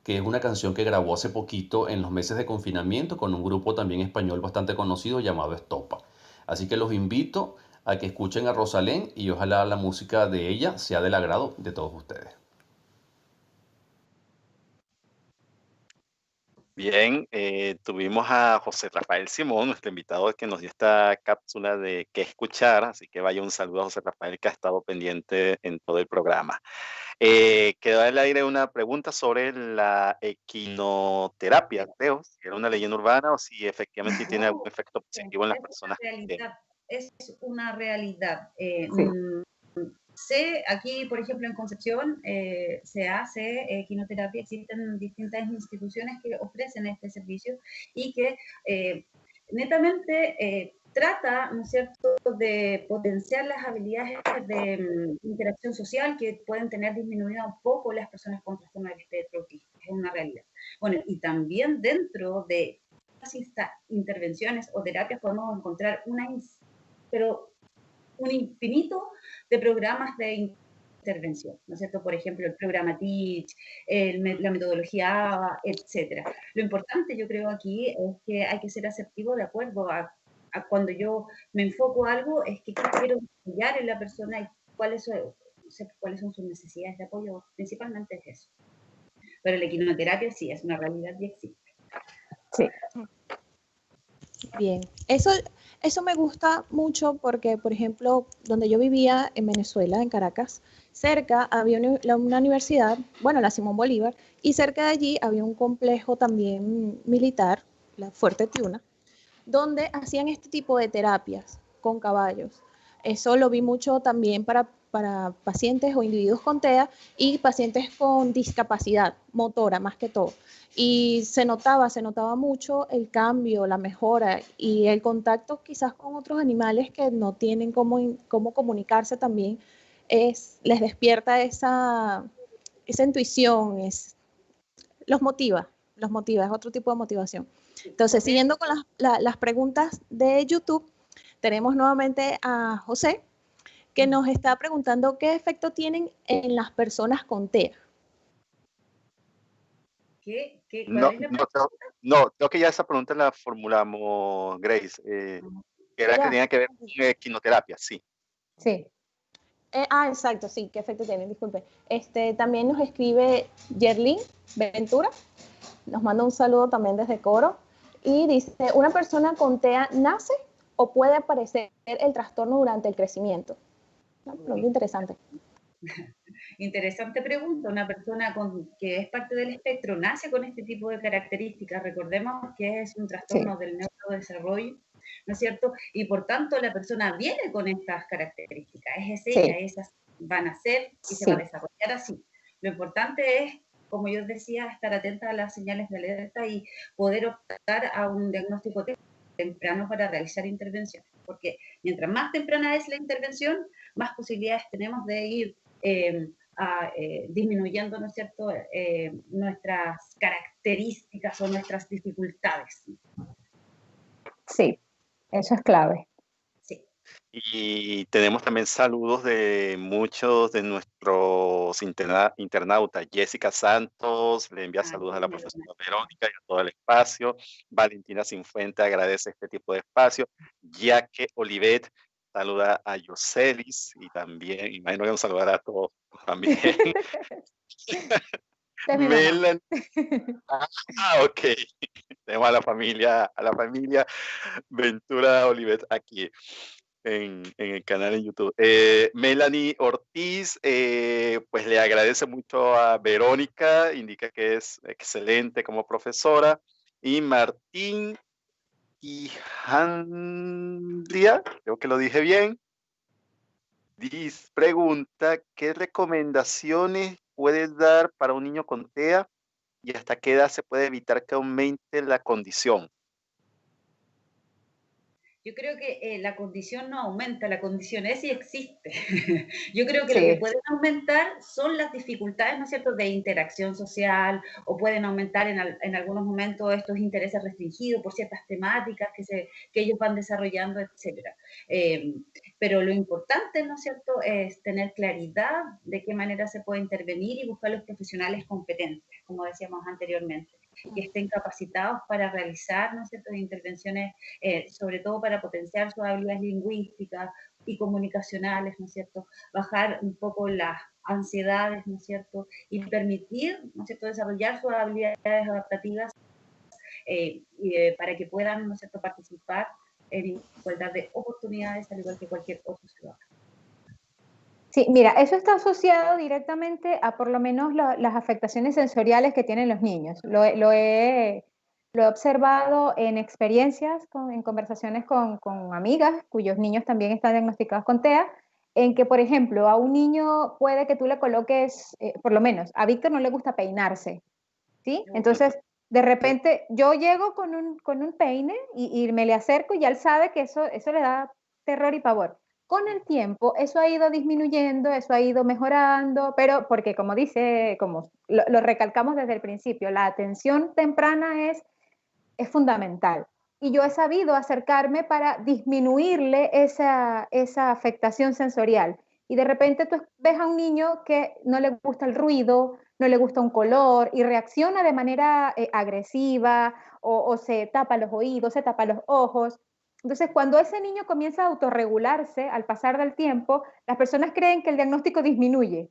que es una canción que grabó hace poquito en los meses de confinamiento con un grupo también español bastante conocido llamado Estopa. Así que los invito a que escuchen a Rosalén y ojalá la música de ella sea del agrado de todos ustedes. Bien, tuvimos a José Rafael Simón, nuestro invitado que nos dio esta cápsula de qué escuchar, así que vaya un saludo a José Rafael que ha estado pendiente en todo el programa. Quedó al aire una pregunta sobre la equinoterapia, creo, si era una leyenda urbana o si efectivamente tiene algún efecto positivo en las personas. Es una realidad. Sí. Aquí, por ejemplo, en Concepción se hace equinoterapia, existen distintas instituciones que ofrecen este servicio y que netamente trata, ¿no es cierto?, de potenciar las habilidades de interacción social que pueden tener disminuida un poco las personas con trastorno del espectro autista. Es una realidad. Bueno, y también dentro de estas intervenciones o terapias podemos encontrar un infinito de programas de intervención, ¿no es cierto? Por ejemplo, el programa Teach, la metodología ABA, etc. Lo importante, yo creo, aquí es que hay que ser asertivo de acuerdo a cuando yo me enfoco a algo, es que quiero apoyar en la persona y cuáles son sus necesidades de apoyo, principalmente es eso. Pero la equinoterapia sí, es una realidad y existe. Sí. Bien, eso me gusta mucho porque, por ejemplo, donde yo vivía en Venezuela, en Caracas, cerca había una universidad, bueno, la Simón Bolívar, y cerca de allí había un complejo también militar, la Fuerte Tiuna, donde hacían este tipo de terapias con caballos. Eso lo vi mucho también para pacientes o individuos con TEA y pacientes con discapacidad motora, más que todo. Y se notaba mucho el cambio, la mejora y el contacto quizás con otros animales que no tienen cómo comunicarse también, les despierta esa intuición, los motiva, es otro tipo de motivación. Entonces, siguiendo con las preguntas de YouTube, tenemos nuevamente a José, que nos está preguntando qué efecto tienen en las personas con TEA. Creo que ya esa pregunta la formulamos, Grace, que era que tenía que ver con equinoterapia, sí. Sí. Exacto, sí, qué efecto tienen, disculpe. También nos escribe Yerlin Ventura, nos manda un saludo también desde Coro, y dice, ¿una persona con TEA nace o puede aparecer el trastorno durante el crecimiento? Una pregunta interesante. Interesante pregunta. Una persona que es parte del espectro nace con este tipo de características. Recordemos que es un trastorno del neurodesarrollo, ¿no es cierto? Y por tanto la persona viene con estas características. Es ella, esas van a ser y se va a desarrollar así. Lo importante es, como yo decía, estar atenta a las señales de alerta y poder optar a un diagnóstico temprano para realizar intervenciones. Porque mientras más temprana es la intervención, más posibilidades tenemos de ir disminuyendo, ¿no es cierto?, nuestras características o nuestras dificultades. Sí, eso es clave. Sí. Y tenemos también saludos de muchos de nuestros internautas. Jessica Santos le envía saludos a la profesora Verónica y a todo el espacio. Valentina Sinfuente agradece este tipo de espacio. Jaque Olivet saluda a Yoselis y también, imagino que nos saludará a todos también. Melanie. Ok. Tenemos a la familia Ventura Olivet aquí en el canal en YouTube. Melanie Ortiz, pues le agradece mucho a Verónica, indica que es excelente como profesora. Y Martín Hijandria, creo que lo dije bien, pregunta, ¿qué recomendaciones puedes dar para un niño con TEA y hasta qué edad se puede evitar que aumente la condición? Yo creo que la condición no aumenta, la condición es y existe. Yo creo que lo que pueden aumentar son las dificultades, ¿no es cierto?, de interacción social, o pueden aumentar en algunos momentos estos intereses restringidos por ciertas temáticas que ellos van desarrollando, etc. Pero lo importante, ¿no es cierto?, es tener claridad de qué manera se puede intervenir y buscar los profesionales competentes, como decíamos anteriormente, que estén capacitados para realizar, ¿no es cierto?, intervenciones, sobre todo para potenciar sus habilidades lingüísticas y comunicacionales, ¿no es cierto?, bajar un poco las ansiedades, ¿no es cierto?, y permitir, ¿no es cierto?, desarrollar sus habilidades adaptativas para que puedan, ¿no es cierto?, participar en igualdad de oportunidades al igual que cualquier otro ciudadano. Sí, mira, eso está asociado directamente a por lo menos las afectaciones sensoriales que tienen los niños. Lo he observado en experiencias, en conversaciones con amigas cuyos niños también están diagnosticados con TEA, en que, por ejemplo, a un niño puede que tú le coloques, por lo menos, a Víctor no le gusta peinarse, ¿sí? Entonces, de repente, yo llego con un peine y me le acerco y ya él sabe que eso le da terror y pavor. Con el tiempo, eso ha ido disminuyendo, eso ha ido mejorando, pero porque como dice, como lo recalcamos desde el principio, la atención temprana es fundamental. Y yo he sabido acercarme para disminuirle esa afectación sensorial. Y de repente tú ves a un niño que no le gusta el ruido, no le gusta un color y reacciona de manera agresiva o se tapa los oídos, se tapa los ojos. Entonces, cuando ese niño comienza a autorregularse al pasar del tiempo, las personas creen que el diagnóstico disminuye.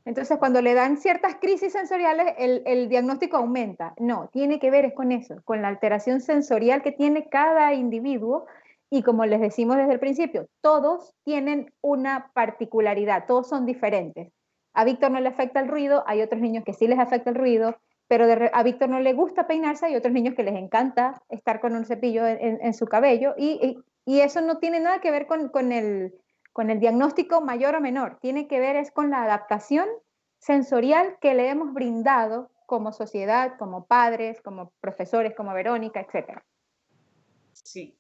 Entonces, cuando le dan ciertas crisis sensoriales, el diagnóstico aumenta. No, tiene que ver es con eso, con la alteración sensorial que tiene cada individuo. Y como les decimos desde el principio, todos tienen una particularidad, todos son diferentes. A Víctor no le afecta el ruido, hay otros niños que sí les afecta el ruido, pero a Víctor no le gusta peinarse, hay otros niños que les encanta estar con un cepillo en su cabello, y eso no tiene nada que ver con el diagnóstico mayor o menor, tiene que ver es con la adaptación sensorial que le hemos brindado como sociedad, como padres, como profesores, como Verónica, etc. Sí.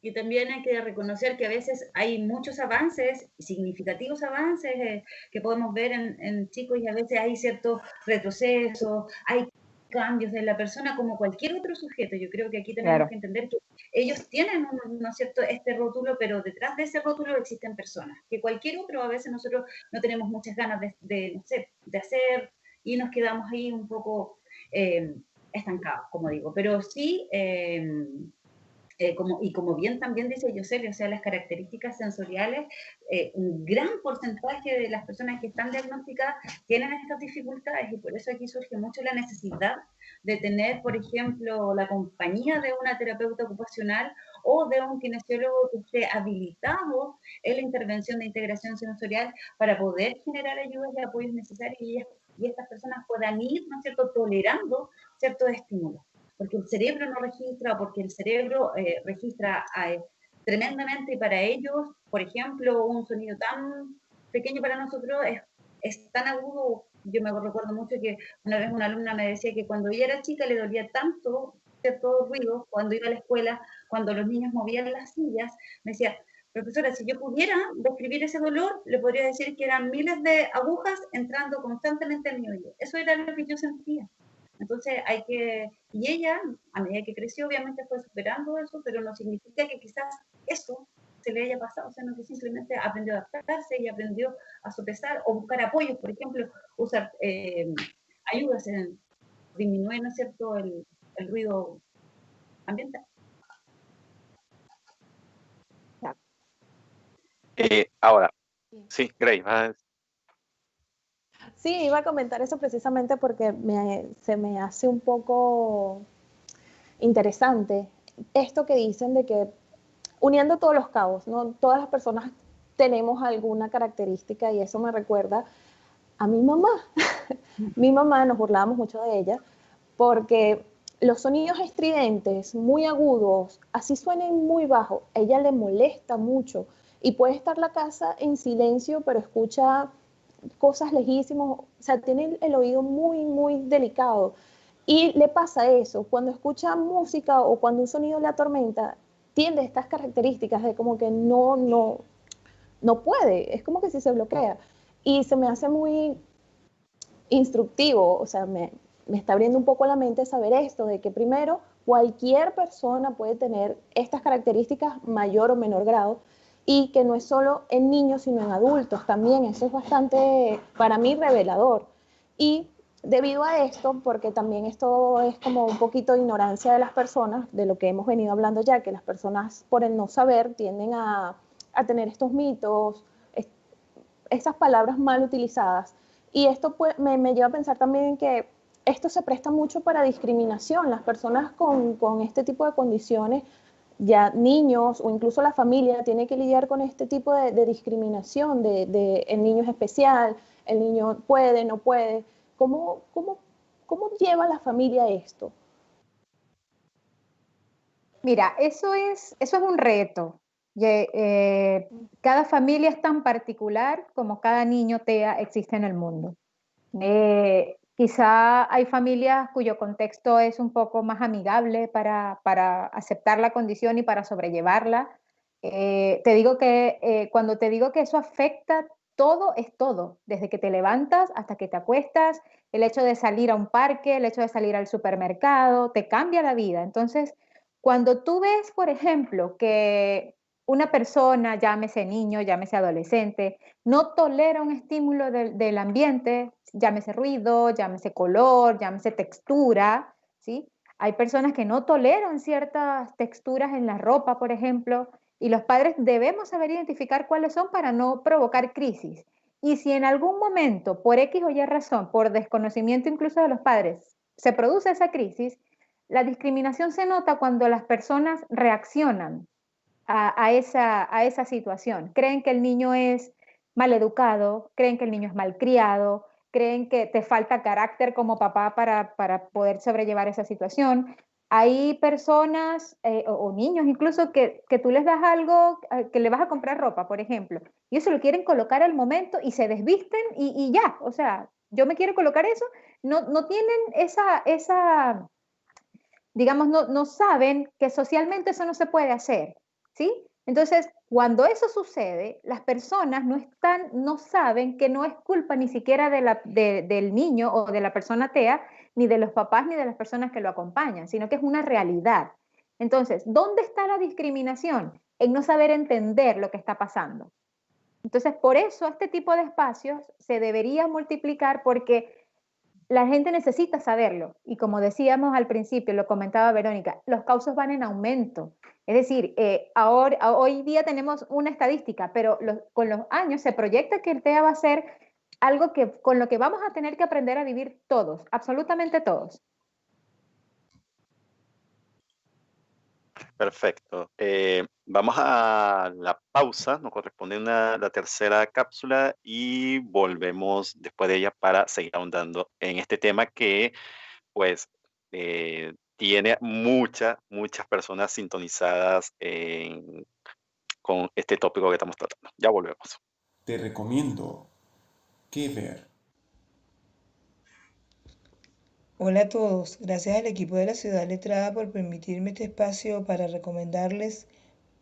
Y también hay que reconocer que a veces hay muchos avances, significativos avances que podemos ver en chicos, y a veces hay ciertos retrocesos, hay cambios en la persona como cualquier otro sujeto. Yo creo que aquí tenemos que entender que ellos tienen ¿no es cierto?, este rótulo, pero detrás de ese rótulo existen personas, que cualquier otro a veces nosotros no tenemos muchas ganas no sé, de hacer, y nos quedamos ahí un poco estancados, como digo. Pero sí... como bien también dice Yoseli, o sea, las características sensoriales, un gran porcentaje de las personas que están diagnosticadas tienen estas dificultades, y por eso aquí surge mucho la necesidad de tener, por ejemplo, la compañía de una terapeuta ocupacional o de un kinesiólogo que esté habilitado en la intervención de integración sensorial para poder generar ayudas y apoyos necesarios, y estas personas puedan ir, ¿no es cierto?, tolerando ciertos estímulos. Porque el cerebro no registra, porque el cerebro registra tremendamente, y para ellos, por ejemplo, un sonido tan pequeño para nosotros es tan agudo. Yo me recuerdo mucho que una vez una alumna me decía que cuando ella era chica le dolía tanto cierto ruido cuando iba a la escuela, cuando los niños movían las sillas. Me decía: profesora, si yo pudiera describir ese dolor, le podría decir que eran miles de agujas entrando constantemente en mi oído. Eso era lo que yo sentía. Entonces y ella, a medida que creció, obviamente fue superando eso, pero no significa que quizás eso se le haya pasado, sino que simplemente aprendió a adaptarse y aprendió a sopesar o buscar apoyos, por ejemplo, usar ayudas en disminuir, ¿no es cierto?, el ruido ambiental. Ahora, sí, Grace, Sí, iba a comentar eso precisamente porque se me hace un poco interesante esto que dicen de que uniendo todos los cabos, ¿no? Todas las personas tenemos alguna característica, y eso me recuerda a mi mamá. Mi mamá, nos burlábamos mucho de ella porque los sonidos estridentes, muy agudos, así suenen muy bajo, a ella le molesta mucho, y puede estar la casa en silencio, pero escucha cosas lejísimas, o sea, tiene el oído muy, muy delicado. Y le pasa eso, cuando escucha música o cuando un sonido le atormenta, tiene estas características de como que no puede, es como que si se bloquea. Y se me hace muy instructivo, o sea, me está abriendo un poco la mente saber esto, de que primero cualquier persona puede tener estas características mayor o menor grado, y que no es solo en niños, sino en adultos también. Eso es bastante, para mí, revelador. Y debido a esto, porque también esto es como un poquito de ignorancia de las personas, de lo que hemos venido hablando ya, que las personas por el no saber tienden a tener estos mitos, esas palabras mal utilizadas. Y esto me lleva a pensar también que esto se presta mucho para discriminación. Las personas con este tipo de condiciones, ya niños o incluso la familia, tiene que lidiar con este tipo de discriminación, de el niño es especial, el niño puede, no puede. ¿Cómo lleva la familia esto? Mira, eso es un reto. Cada familia es tan particular como cada niño TEA existe en el mundo. Quizá hay familias cuyo contexto es un poco más amigable para aceptar la condición y para sobrellevarla. Cuando te digo que eso afecta, todo es todo, desde que te levantas hasta que te acuestas, el hecho de salir a un parque, el hecho de salir al supermercado, te cambia la vida. Entonces, cuando tú ves, por ejemplo, que una persona, llámese niño, llámese adolescente, no tolera un estímulo del ambiente, llámese ruido, llámese color, llámese textura, ¿sí? Hay personas que no toleran ciertas texturas en la ropa, por ejemplo, y los padres debemos saber identificar cuáles son para no provocar crisis. Y si en algún momento, por X o Y razón, por desconocimiento incluso de los padres, se produce esa crisis, la discriminación se nota cuando las personas reaccionan a esa situación. Creen que el niño es mal educado, creen que el niño es malcriado, creen que te falta carácter como papá para poder sobrellevar esa situación. Hay personas o niños incluso que tú les das algo, que le vas a comprar ropa, por ejemplo, y eso lo quieren colocar al momento y se desvisten y ya, o sea, yo me quiero colocar eso, no tienen esa digamos, no saben que socialmente eso no se puede hacer, ¿sí? Entonces, cuando eso sucede, las personas no saben que no es culpa ni siquiera del niño o de la persona TEA, ni de los papás ni de las personas que lo acompañan, sino que es una realidad. Entonces, ¿dónde está la discriminación? En no saber entender lo que está pasando. Entonces, por eso este tipo de espacios se debería multiplicar porque la gente necesita saberlo. Y como decíamos al principio, lo comentaba Verónica, los casos van en aumento. Es decir, hoy día tenemos una estadística, pero con los años se proyecta que el TEA va a ser algo con lo que vamos a tener que aprender a vivir todos, absolutamente todos. Perfecto. Vamos a la pausa, nos corresponde la tercera cápsula y volvemos después de ella para seguir ahondando en este tema que pues tiene muchas personas sintonizadas con este tópico que estamos tratando. Ya volvemos. Te recomiendo qué ver. Hola a todos, gracias al equipo de la Ciudad Letrada por permitirme este espacio para recomendarles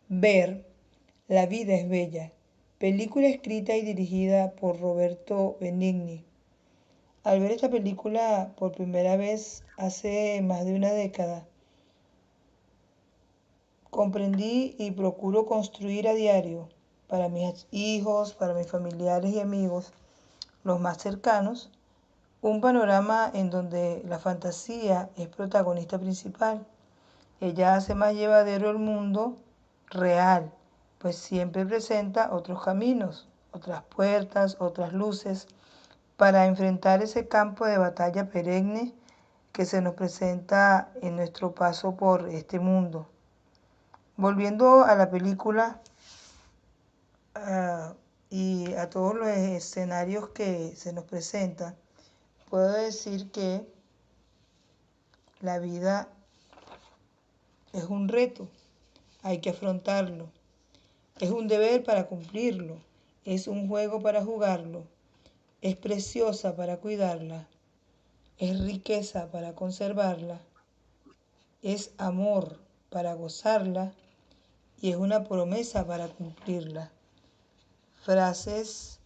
ver La vida es bella, película escrita y dirigida por Roberto Benigni. Al ver esta película por primera vez hace más de una década, comprendí y procuro construir a diario para mis hijos, para mis familiares y amigos, los más cercanos, un panorama en donde la fantasía es protagonista principal. Ella hace más llevadero el mundo real, pues siempre presenta otros caminos, otras puertas, otras luces, para enfrentar ese campo de batalla perenne que se nos presenta en nuestro paso por este mundo. Volviendo a la película y a todos los escenarios que se nos presentan, puedo decir que la vida es un reto, hay que afrontarlo. Es un deber para cumplirlo, es un juego para jugarlo, es preciosa para cuidarla, es riqueza para conservarla, es amor para gozarla y es una promesa para cumplirla. Frases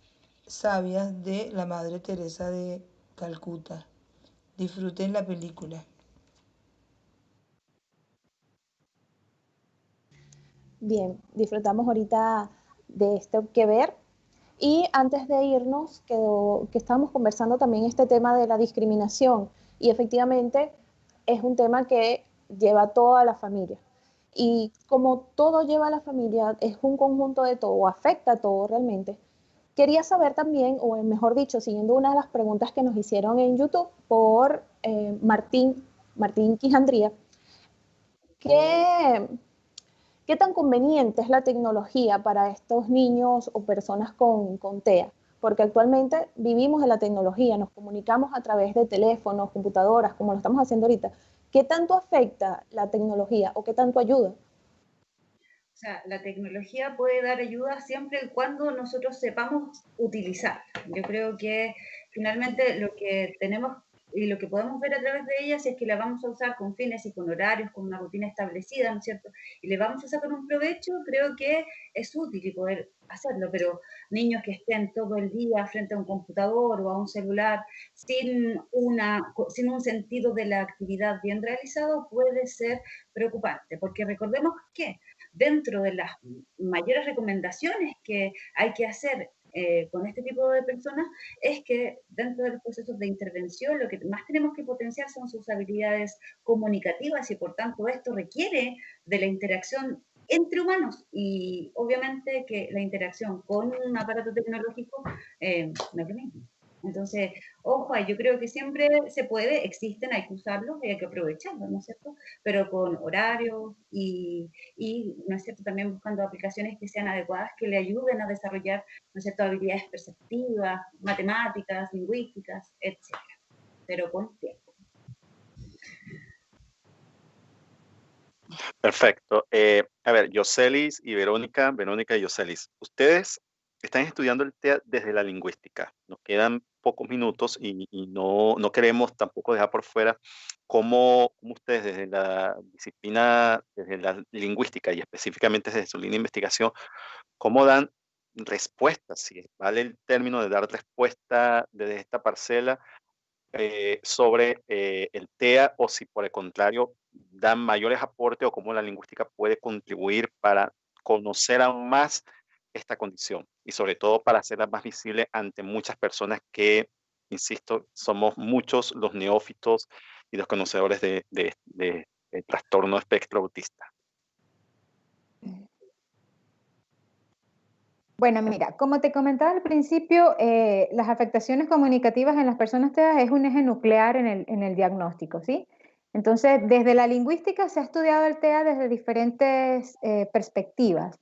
sabias de la Madre Teresa de Calcuta. Disfruten la película. Bien, disfrutamos ahorita de esto que ver. Y antes de irnos, que estábamos conversando también este tema de la discriminación. Y efectivamente es un tema que lleva a toda la familia. Y como todo lleva a la familia, es un conjunto de todo, afecta a todo realmente. Quería saber también, o mejor dicho, siguiendo una de las preguntas que nos hicieron en YouTube por Martín Quijandría, ¿qué tan conveniente es la tecnología para estos niños o personas con TEA? Porque actualmente vivimos de la tecnología, nos comunicamos a través de teléfonos, computadoras, como lo estamos haciendo ahorita. ¿Qué tanto afecta la tecnología o qué tanto ayuda? O sea, la tecnología puede dar ayuda siempre y cuando nosotros sepamos utilizar. Yo creo que finalmente lo que tenemos y lo que podemos ver a través de ella, si es que la vamos a usar con fines y con horarios, con una rutina establecida, ¿no es cierto? Y le vamos a sacar un provecho, creo que es útil y poder hacerlo, pero niños que estén todo el día frente a un computador o a un celular sin un sentido de la actividad bien realizado puede ser preocupante, porque recordemos que dentro de las mayores recomendaciones que hay que hacer con este tipo de personas es que dentro de los procesos de intervención lo que más tenemos que potenciar son sus habilidades comunicativas y por tanto esto requiere de la interacción entre humanos y obviamente que la interacción con un aparato tecnológico no es lo mismo. Entonces, ojo, yo creo que siempre se puede, existen, hay que usarlos y hay que aprovecharlos, ¿no es cierto? Pero con horarios y, ¿no es cierto?, también buscando aplicaciones que sean adecuadas, que le ayuden a desarrollar, ¿no es cierto?, habilidades perceptivas, matemáticas, lingüísticas, etc. Pero con tiempo. Perfecto. A ver, Yoselis y Verónica y Yoselis, ustedes están estudiando el TEA desde la lingüística. Nos quedan pocos minutos y no queremos tampoco dejar por fuera cómo ustedes desde la disciplina, desde la lingüística y específicamente desde su línea de investigación, cómo dan respuestas, si vale el término de dar respuesta desde esta parcela sobre el TEA o si por el contrario dan mayores aportes o cómo la lingüística puede contribuir para conocer aún más esta condición y sobre todo para hacerla más visible ante muchas personas que, insisto, somos muchos los neófitos y los conocedores del trastorno espectro autista. Bueno, mira, como te comentaba al principio, las afectaciones comunicativas en las personas TEA es un eje nuclear en el diagnóstico, ¿sí? Entonces, desde la lingüística se ha estudiado el TEA desde diferentes perspectivas,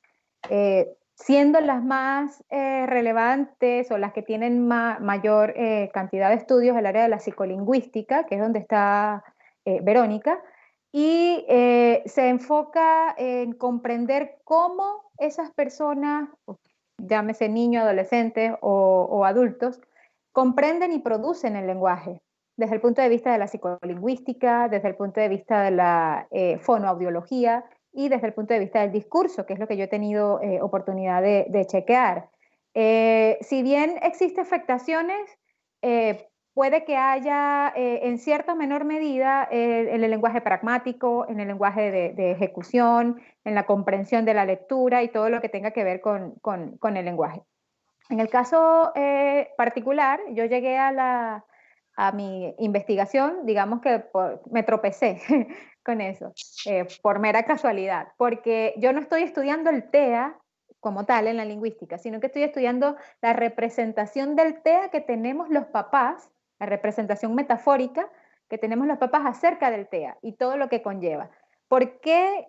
siendo las más relevantes o las que tienen mayor cantidad de estudios el área de la psicolingüística, que es donde está Verónica, y se enfoca en comprender cómo esas personas, llámese niños, adolescentes o adultos, comprenden y producen el lenguaje desde el punto de vista de la psicolingüística, desde el punto de vista de la fonoaudiología y desde el punto de vista del discurso, que es lo que yo he tenido oportunidad de chequear. Si bien existen afectaciones, puede que haya en cierta menor medida en el lenguaje pragmático, en el lenguaje de ejecución, en la comprensión de la lectura y todo lo que tenga que ver con el lenguaje. En el caso particular, yo llegué a mi investigación, digamos que me tropecé con eso, por mera casualidad, porque yo no estoy estudiando el TEA como tal en la lingüística, sino que estoy estudiando la representación del TEA que tenemos los papás, la representación metafórica que tenemos los papás acerca del TEA y todo lo que conlleva. ¿Por qué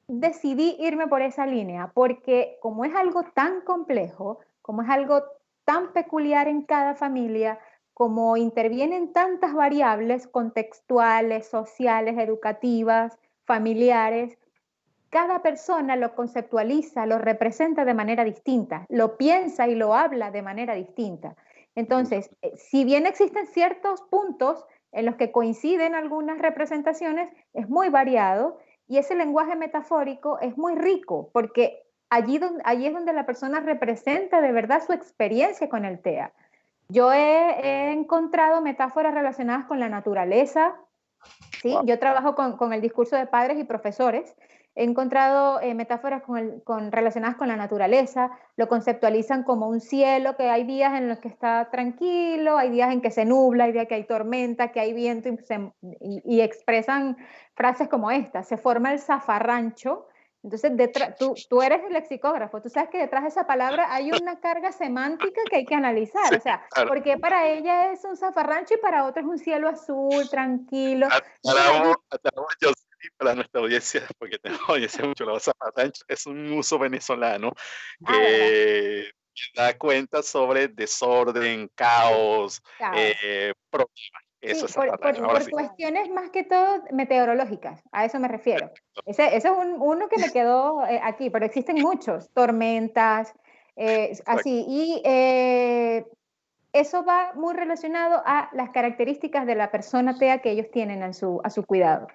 decidí irme por esa línea? Porque como es algo tan complejo, como es algo tan peculiar en cada familia, como intervienen tantas variables contextuales, sociales, educativas, familiares, cada persona lo conceptualiza, lo representa de manera distinta, lo piensa y lo habla de manera distinta. Entonces, si bien existen ciertos puntos en los que coinciden algunas representaciones, es muy variado y ese lenguaje metafórico es muy rico porque allí es donde la persona representa de verdad su experiencia con el TEA. Yo he encontrado metáforas relacionadas con la naturaleza, ¿sí? Wow. Yo trabajo con el discurso de padres y profesores. He encontrado metáforas relacionadas con la naturaleza, lo conceptualizan como un cielo, que hay días en los que está tranquilo, hay días en que se nubla, hay días que hay tormenta, que hay viento, y expresan frases como esta: se forma el zafarrancho. Entonces, tú eres el lexicógrafo, tú sabes que detrás de esa palabra hay una carga semántica que hay que analizar. Sí, o sea, claro. porque para ella es un zafarrancho y para otro es un cielo azul, tranquilo. Aclaramos, yo sí, para nuestra audiencia, porque tengo audiencia mucho, la zafarrancho es un uso venezolano que da cuenta sobre desorden, caos, problemas. Eso Sí, es zafarrancho. Ahora sí. cuestiones más que todo meteorológicas, a eso me refiero. Ese es uno que me quedó aquí, pero existen muchos, tormentas, así. Y eso va muy relacionado a las características de la persona TEA que ellos tienen a su cuidado.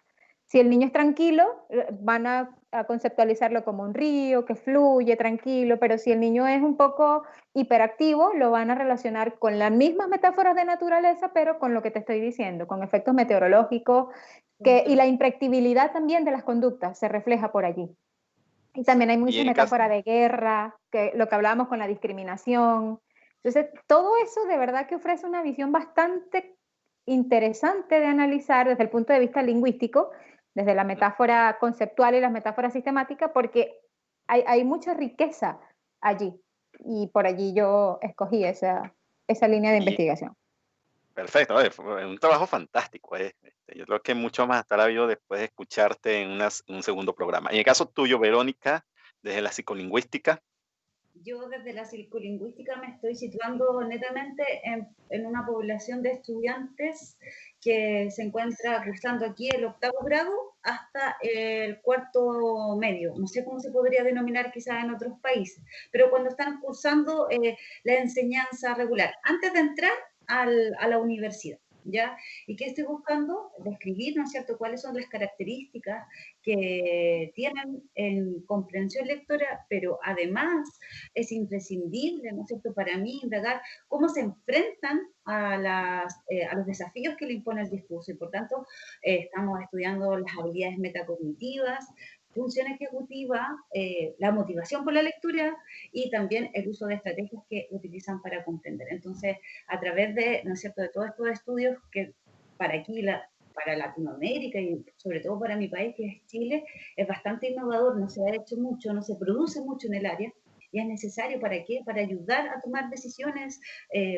Si el niño es tranquilo, van a conceptualizarlo como un río que fluye tranquilo, pero si el niño es un poco hiperactivo, lo van a relacionar con las mismas metáforas de naturaleza, pero con lo que te estoy diciendo, con efectos meteorológicos, y la impredictibilidad también de las conductas se refleja por allí. Y también hay mucha metáfora de guerra, que lo que hablábamos con la discriminación. Entonces, todo eso de verdad que ofrece una visión bastante interesante de analizar desde el punto de vista lingüístico, desde la metáfora conceptual y las metáforas sistemáticas, porque hay mucha riqueza allí. Y por allí yo escogí esa línea de investigación. Perfecto, fue un trabajo fantástico. Yo creo que mucho más estará yo después de escucharte en un segundo programa. En el caso tuyo, Verónica, desde la psicolingüística. Yo desde la psicolingüística me estoy situando netamente en una población de estudiantes que se encuentra cursando aquí el 8º grado hasta el 4º medio. No sé cómo se podría denominar quizás en otros países, pero cuando están cursando la enseñanza regular, antes de entrar a la universidad. ¿Ya? ¿Y qué estoy buscando? Describir, ¿no es cierto?, cuáles son las características que tienen en comprensión lectora, pero además es imprescindible, ¿no es cierto?, para mí indagar cómo se enfrentan a los desafíos que le impone el discurso, y por tanto estamos estudiando las habilidades metacognitivas, función ejecutiva, la motivación por la lectura y también el uso de estrategias que utilizan para comprender. Entonces, a través de, ¿no es cierto?, de todos estos estudios que para aquí, para Latinoamérica y sobre todo para mi país, que es Chile, es bastante innovador, no se ha hecho mucho, no se produce mucho en el área, y es necesario, ¿para qué? Para ayudar a tomar decisiones,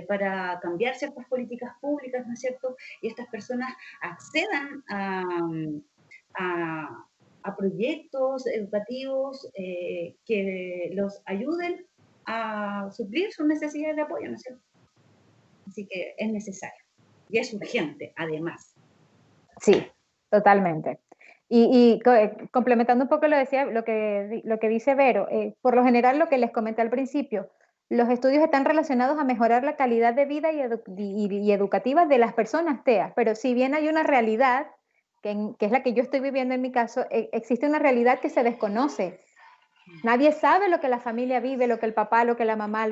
para cambiar ciertas políticas públicas, ¿no es cierto? Y estas personas accedan a proyectos educativos que los ayuden a suplir sus necesidades de apoyo, ¿no es cierto? Así que es necesario. Y es urgente, además. Sí, totalmente. Y complementando un poco lo que dice Vero, por lo general lo que les comenté al principio, los estudios están relacionados a mejorar la calidad de vida y educativa de las personas TEA, pero si bien hay una realidad, que es la que yo estoy viviendo en mi caso, existe una realidad que se desconoce. Nadie sabe lo que la familia vive, lo que el papá, lo que la mamá,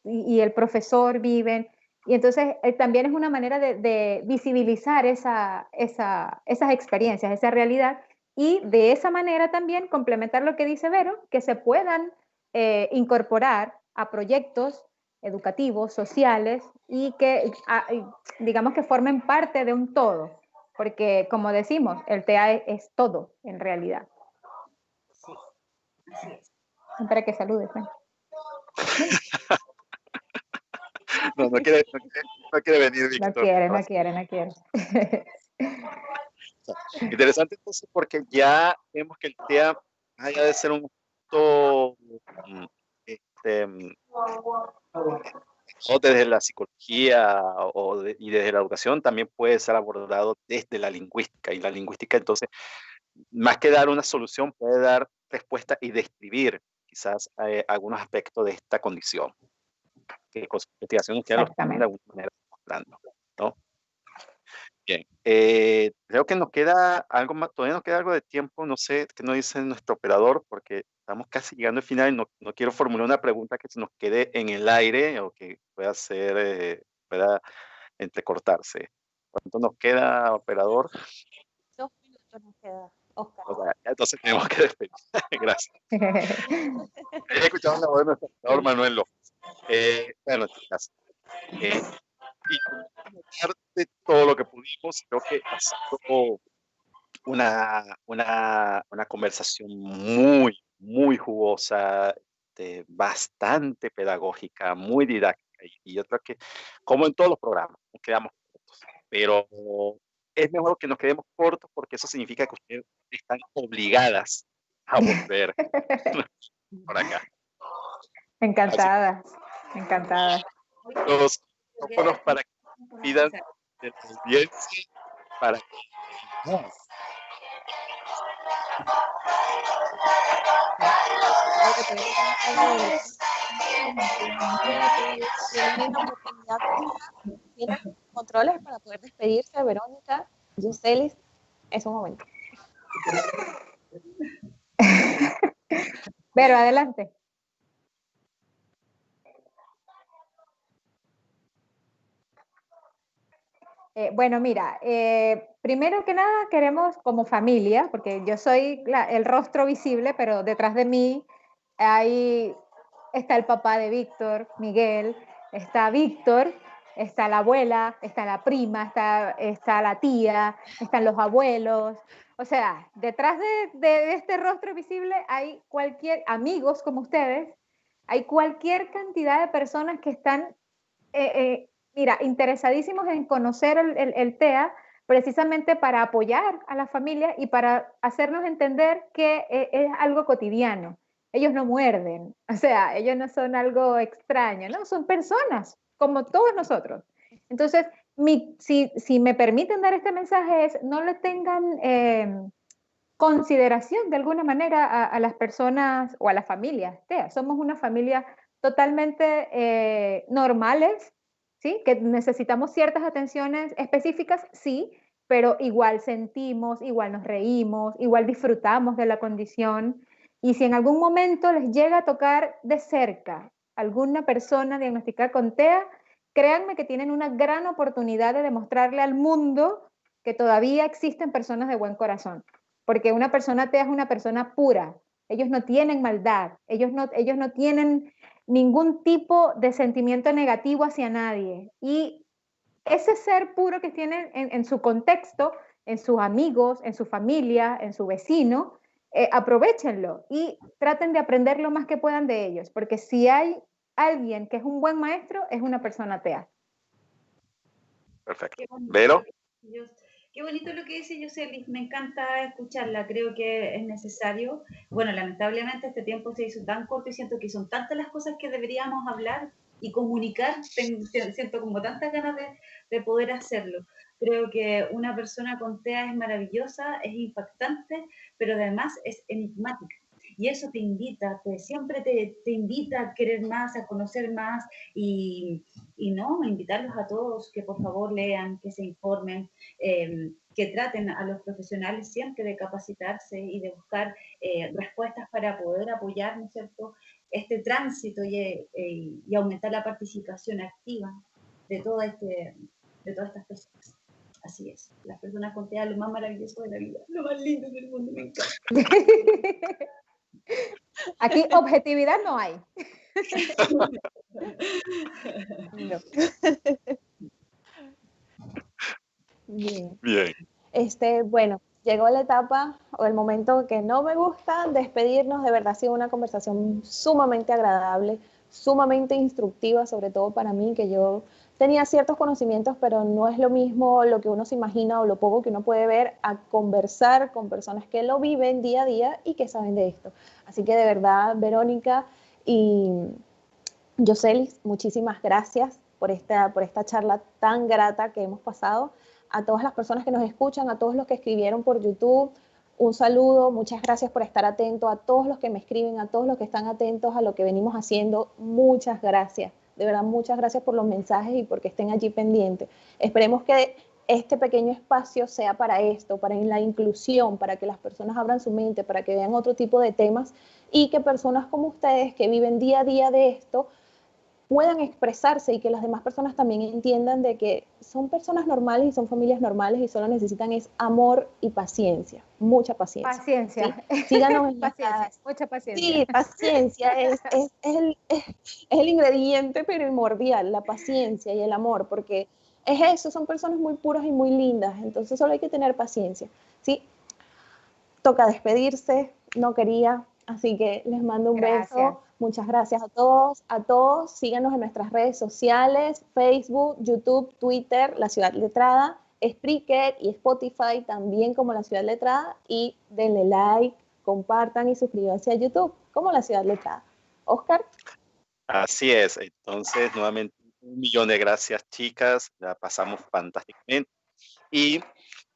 y el profesor viven. Y entonces también es una manera de visibilizar esas experiencias, esa realidad, y de esa manera también complementar lo que dice Vero, que se puedan incorporar a proyectos educativos, sociales, y que digamos que formen parte de un todo, porque como decimos, el TEA es todo en realidad. Sí, así es. Para que saludes, ¿eh? No quiere venir, Víctor. No quiere. Interesante entonces, porque ya vemos que el TEA, más allá de ser un punto, o desde la psicología y desde la educación, también puede ser abordado desde la lingüística. Y la lingüística, entonces, más que dar una solución, puede dar respuesta y describir quizás algunos aspectos de esta condición, que con su investigación ya lo están de alguna manera mostrando, ¿no? Bien, creo que nos queda algo más, todavía nos queda algo de tiempo, no sé qué nos dice nuestro operador, porque estamos casi llegando al final y no quiero formular una pregunta que se nos quede en el aire o que pueda entrecortarse. ¿Cuánto nos queda, operador? 2 minutos nos queda, Oscar. O sea, entonces tenemos que despedir. Gracias. He escuchado la voz de nuestro operador Manuel López. Bueno, en este caso. Y de todo lo que pudimos, creo que ha sido una conversación muy, muy jugosa, bastante pedagógica, muy didáctica. Y yo creo que, como en todos los programas, nos quedamos cortos. Pero es mejor que nos quedemos cortos porque eso significa que ustedes están obligadas a volver por acá. Encantada. Los micrófonos para que pidan de la audiencia para que Tienen la oportunidad, tienen controles para poder despedirse. Verónica, Yuselis, es un momento. Pero adelante. Bueno, mira, primero que nada queremos como familia, porque yo soy el rostro visible, pero detrás de mí está el papá de Víctor, Miguel, está Víctor, está la abuela, está la prima, está la tía, están los abuelos. O sea, detrás de este rostro visible hay amigos como ustedes, hay cualquier cantidad de personas que están mira, interesadísimos en conocer el TEA precisamente para apoyar a la familia y para hacernos entender que es algo cotidiano. Ellos no muerden, o sea, ellos no son algo extraño, ¿no? Son personas como todos nosotros. Entonces, si me permiten dar este mensaje es, no le tengan consideración de alguna manera a las personas o a las familias TEA. Somos una familia totalmente normales, ¿sí? Que necesitamos ciertas atenciones específicas, sí, pero igual sentimos, igual nos reímos, igual disfrutamos de la condición. Y si en algún momento les llega a tocar de cerca alguna persona diagnosticada con TEA, créanme que tienen una gran oportunidad de demostrarle al mundo que todavía existen personas de buen corazón. Porque una persona TEA es una persona pura. Ellos no tienen maldad, ellos no tienen ningún tipo de sentimiento negativo hacia nadie. Y ese ser puro que tienen en su contexto, en sus amigos, en su familia, en su vecino, aprovéchenlo y traten de aprender lo más que puedan de ellos, porque si hay alguien que es un buen maestro, es una persona TEA. Perfecto. ¿Vero? Qué bonito lo que dice Yuselis, me encanta escucharla, creo que es necesario. Bueno, lamentablemente este tiempo se hizo tan corto y siento que son tantas las cosas que deberíamos hablar y comunicar, siento como tantas ganas de poder hacerlo. Creo que una persona con TEA es maravillosa, es impactante, pero además es enigmática. Y eso te invita, siempre te invita a querer más, a conocer más y no, invitarlos a todos que por favor lean, que se informen, que traten a los profesionales siempre de capacitarse y de buscar respuestas para poder apoyar, ¿no es cierto?, este tránsito y aumentar la participación activa de todas estas personas. Así es, las personas con TEA, lo más maravilloso de la vida, lo más lindo del mundo, me encanta. Aquí objetividad no hay. No. Bien. Bien. Bueno, llegó la etapa o el momento que no me gusta despedirnos. De verdad ha sido una conversación sumamente agradable, sumamente instructiva, sobre todo para mí, que yo tenía ciertos conocimientos, pero no es lo mismo lo que uno se imagina o lo poco que uno puede ver a conversar con personas que lo viven día a día y que saben de esto. Así que de verdad, Verónica y Yuselis, muchísimas gracias por esta charla tan grata que hemos pasado. A todas las personas que nos escuchan, a todos los que escribieron por YouTube, un saludo, muchas gracias por estar atento, a todos los que me escriben, a todos los que están atentos a lo que venimos haciendo, muchas gracias, de verdad muchas gracias por los mensajes y porque estén allí pendientes. Esperemos que este pequeño espacio sea para esto, para la inclusión, para que las personas abran su mente, para que vean otro tipo de temas y que personas como ustedes que viven día a día de esto puedan expresarse y que las demás personas también entiendan de que son personas normales y son familias normales y solo necesitan es amor y paciencia, mucha paciencia. Paciencia. ¿Sí? Síganos en paciencia, mucha paciencia. Sí, paciencia es el ingrediente primordial, la paciencia y el amor, porque es eso, son personas muy puras y muy lindas, entonces solo hay que tener paciencia, ¿sí? Toca despedirse, no quería, así que les mando un beso. Muchas gracias a todos. Síganos en nuestras redes sociales, Facebook, YouTube, Twitter, La Ciudad Letrada, Spreaker y Spotify también como La Ciudad Letrada y denle like, compartan y suscríbanse a YouTube como La Ciudad Letrada. Oscar. Así es, entonces nuevamente 1.000.000 de gracias, chicas, la pasamos fantásticamente y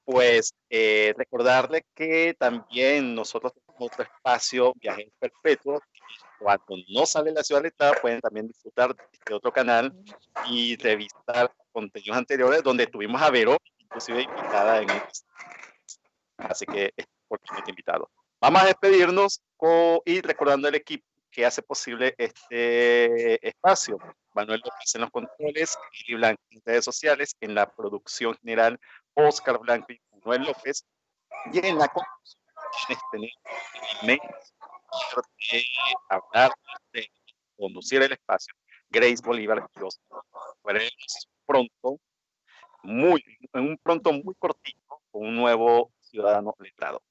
pues recordarles que también nosotros tenemos otro espacio, Viajes Perpetuos, cuando no sale la ciudad letrada, pueden también disfrutar de este otro canal y revisar contenidos anteriores donde tuvimos a Vero, inclusive invitada en el... Así que es cordialmente invitado. Vamos a despedirnos y recordando el equipo que hace posible este espacio. Manuel López en los controles, Lili Blanco en redes sociales, en la producción general, Oscar Blanco y Manuel López, y en la conducción tener el inmenso de hablar, de conducir el espacio, Grace Bolívar y Oscar. Veremos pronto, en un pronto muy cortito, con un nuevo ciudadano letrado.